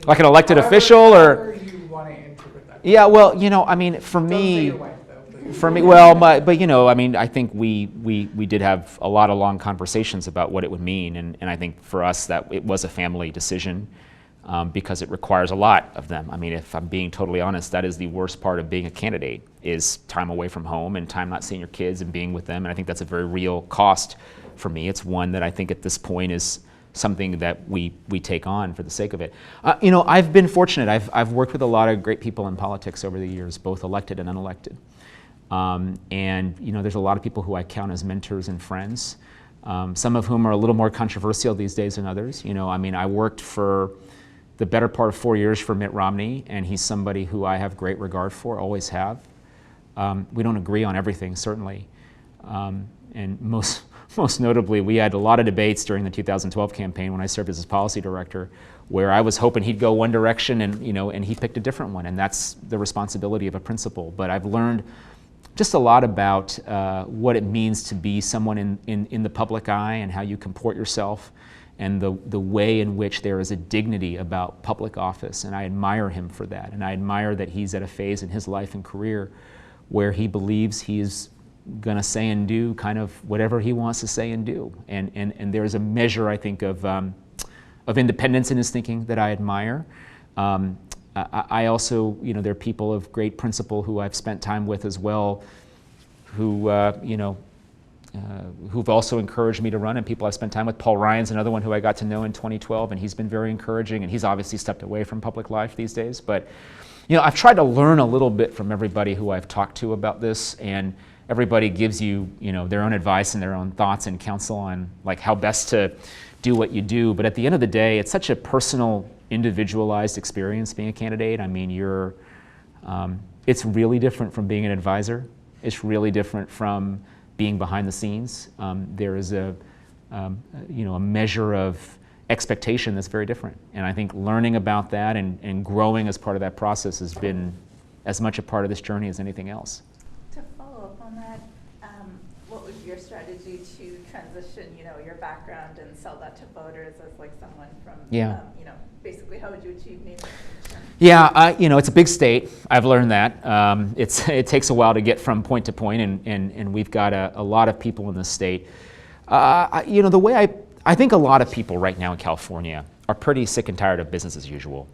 like an elected however, official, or? however you want to interpret that. Yeah, well, for Don't say me, your wife, though, for me, well, I think we did have a lot of long conversations about what it would mean, and I think for us that it was a family decision. Because it requires a lot of them. I mean, if I'm being totally honest, that is the worst part of being a candidate, is time away from home and time not seeing your kids and being with them. And I think that's a very real cost for me. It's one that I think at this point is something that we take on for the sake of it. I've been fortunate. I've worked with a lot of great people in politics over the years, both elected and unelected. There's a lot of people who I count as mentors and friends, some of whom are a little more controversial these days than others. I worked for the better part of 4 years for Mitt Romney, and he's somebody who I have great regard for, always have. We don't agree on everything, certainly. And most notably, we had a lot of debates during the 2012 campaign when I served as his policy director, where I was hoping he'd go one direction and he picked a different one, and that's the responsibility of a principal. But I've learned just a lot about what it means to be someone in the public eye and how you comport yourself, and the way in which there is a dignity about public office, and I admire him for that. And I admire that he's at a phase in his life and career where he believes he's going to say and do kind of whatever he wants to say and do. And there's a measure, I think, of independence in his thinking that I admire. I also, there are people of great principle who I've spent time with as well, who, who've also encouraged me to run, and people I've spent time with. Paul Ryan's another one who I got to know in 2012, and he's been very encouraging, and he's obviously stepped away from public life these days. But I've tried to learn a little bit from everybody who I've talked to about this, and everybody gives you, their own advice and their own thoughts and counsel on like how best to do what you do. But at the end of the day, it's such a personal, individualized experience being a candidate. I mean, it's really different from being an advisor. It's really different from being behind the scenes. There is a measure of expectation that's very different. And I think learning about that and growing as part of that process has been as much a part of this journey as anything else. To follow up on that, what would be your strategy to transition, your background and sell that to voters as like someone from, basically how would you achieve nation? Yeah, it's a big state. I've learned that. It takes a while to get from point to point, and we've got a lot of people in the state. The way I think a lot of people right now in California are pretty sick and tired of business as usual.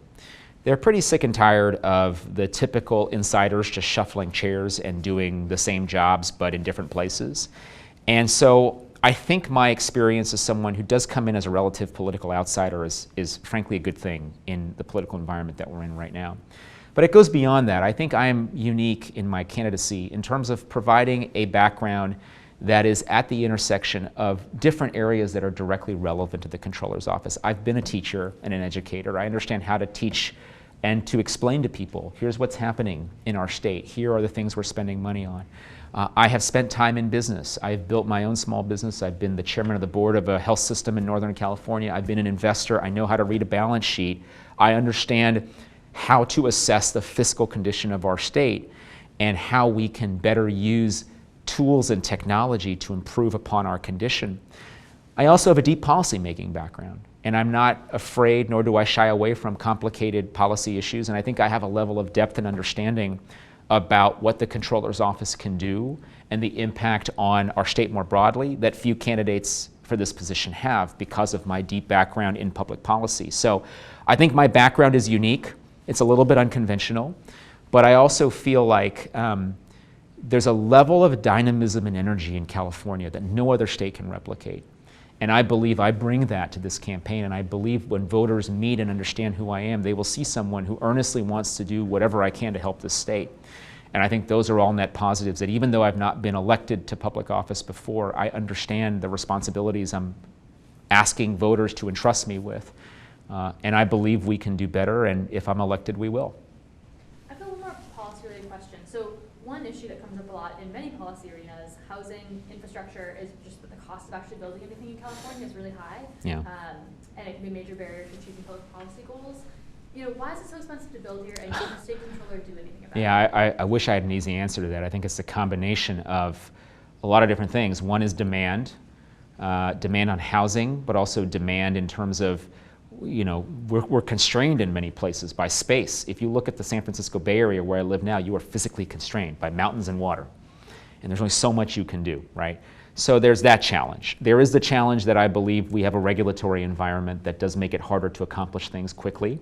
They're pretty sick and tired of the typical insiders just shuffling chairs and doing the same jobs but in different places. And so I think my experience as someone who does come in as a relative political outsider is frankly a good thing in the political environment that we're in right now. But it goes beyond that. I think I am unique in my candidacy in terms of providing a background that is at the intersection of different areas that are directly relevant to the controller's office. I've been a teacher and an educator. I understand how to teach and to explain to people, here's what's happening in our state. Here are the things we're spending money on. I have spent time in business. I've built my own small business. I've been the chairman of the board of a health system in Northern California. I've been an investor. I know how to read a balance sheet. I understand how to assess the fiscal condition of our state and how we can better use tools and technology to improve upon our condition. I also have a deep policy-making background, and I'm not afraid, nor do I shy away from complicated policy issues, and I think I have a level of depth and understanding about what the controller's office can do and the impact on our state more broadly that few candidates for this position have because of my deep background in public policy. So I think my background is unique. It's a little bit unconventional, but I also feel like there's a level of dynamism and energy in California that no other state can replicate. And I believe I bring that to this campaign, and I believe when voters meet and understand who I am, they will see someone who earnestly wants to do whatever I can to help this state. And I think those are all net positives, that even though I've not been elected to public office before, I understand the responsibilities I'm asking voters to entrust me with. And I believe we can do better, and if I'm elected, we will. I've got one more policy-related question. So one issue that comes up a lot in many policy arenas, housing infrastructure, is just that the cost of actually building anything in California is really high. Yeah. And it can be a major barrier to achieving public policy goals. You know, why is it so expensive to build here, and can the state controller do anything about it? Yeah, I wish I had an easy answer to that. I think it's a combination of a lot of different things. One is demand, demand on housing, but also demand in terms of, you know, we're constrained in many places by space. If you look at the San Francisco Bay Area where I live now, you are physically constrained by mountains and water. And there's only so much you can do, right? So there's that challenge. There is the challenge that I believe we have a regulatory environment that does make it harder to accomplish things quickly.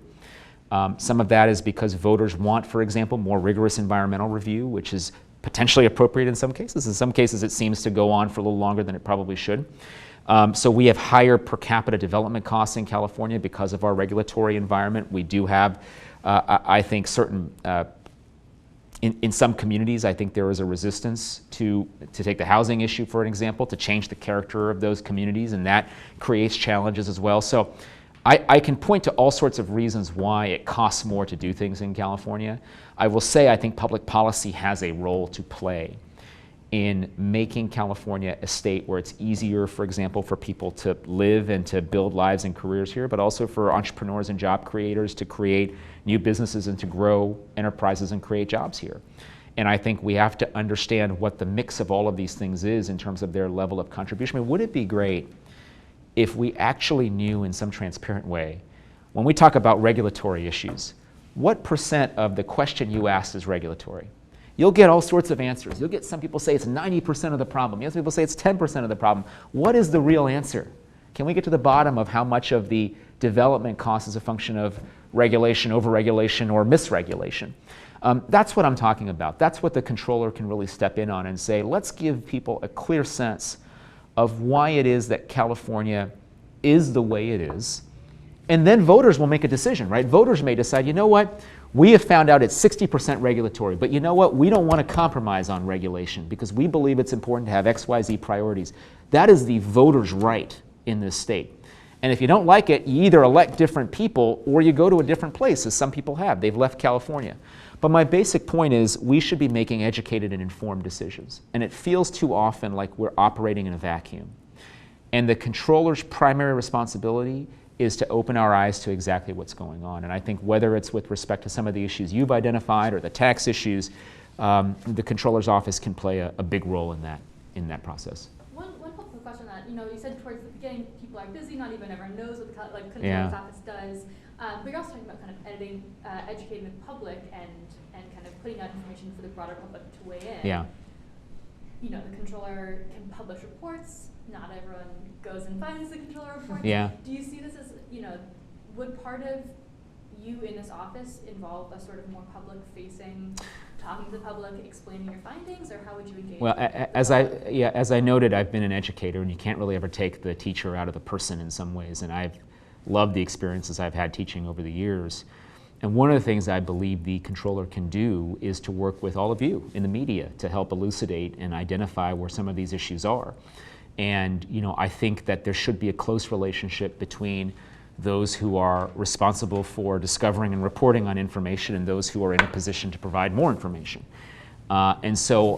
Some of that is because voters want, for example, more rigorous environmental review, which is potentially appropriate in some cases. In some cases, it seems to go on for a little longer than it probably should. So we have higher per capita development costs in California because of our regulatory environment. We do have, I think, certain, in some communities, I think there is a resistance to take the housing issue, for an example, to change the character of those communities, and that creates challenges as well. So I can point to all sorts of reasons why it costs more to do things in California. I will say I think public policy has a role to play in making California a state where it's easier, for example, for people to live and to build lives and careers here, but also for entrepreneurs and job creators to create new businesses and to grow enterprises and create jobs here. And I think we have to understand what the mix of all of these things is in terms of their level of contribution. I mean, would it be great if we actually knew in some transparent way, when we talk about regulatory issues, what % of the question you asked is regulatory? You'll get all sorts of answers. You'll get some people say it's 90% of the problem. Some people say it's 10% of the problem. What is the real answer? Can we get to the bottom of how much of the development cost is a function of regulation, overregulation, or misregulation? That's what I'm talking about. That's what the controller can really step in on and say, let's give people a clear sense of why it is that California is the way it is. And then voters will make a decision, right? Voters may decide, you know what? We have found out it's 60% regulatory, but you know what? We don't want to compromise on regulation because we believe it's important to have XYZ priorities. That is the voter's right in this state. And if you don't like it, you either elect different people or you go to a different place, as some people have. They've left California. But my basic point is we should be making educated and informed decisions. And it feels too often like we're operating in a vacuum. And the controller's primary responsibility is to open our eyes to exactly what's going on. And I think whether it's with respect to some of the issues you've identified or the tax issues, the controller's office can play a big role in that process. One helpful question that, you know, you said towards the beginning, people are busy, not even everyone knows what the controller's office does. But you're also talking about kind of educating the public and kind of putting out information for the broader public to weigh in. Yeah. the controller can publish reports. Not everyone goes and finds the controller reports. Yeah. Do you see this as, would part of you in this office involve a sort of more public-facing, talking to the public, explaining your findings, or how would you engage? Well, with the as I noted, I've been an educator, and you can't really ever take the teacher out of the person in some ways, and I've loved the experiences I've had teaching over the years. And one of the things I believe the controller can do is to work with all of you in the media to help elucidate and identify where some of these issues are. And I think that there should be a close relationship between those who are responsible for discovering and reporting on information and those who are in a position to provide more information. And so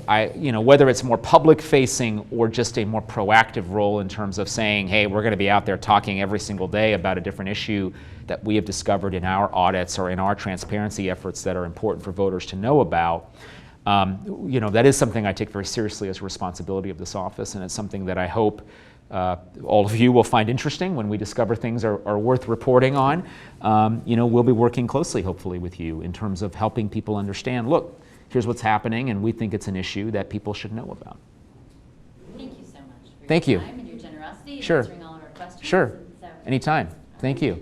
whether it's more public-facing or just a more proactive role in terms of saying, hey, we're going to be out there talking every single day about a different issue that we have discovered in our audits or in our transparency efforts that are important for voters to know about, that is something I take very seriously as a responsibility of this office, and it's something that I hope all of you will find interesting when we discover things are worth reporting on. We'll be working closely, hopefully, with you in terms of helping people understand, look, here's what's happening, and we think it's an issue that people should know about. Thank you so much for Thank your you. time and your generosity in Sure. answering all of our questions. Sure. And so- Anytime. Thank you.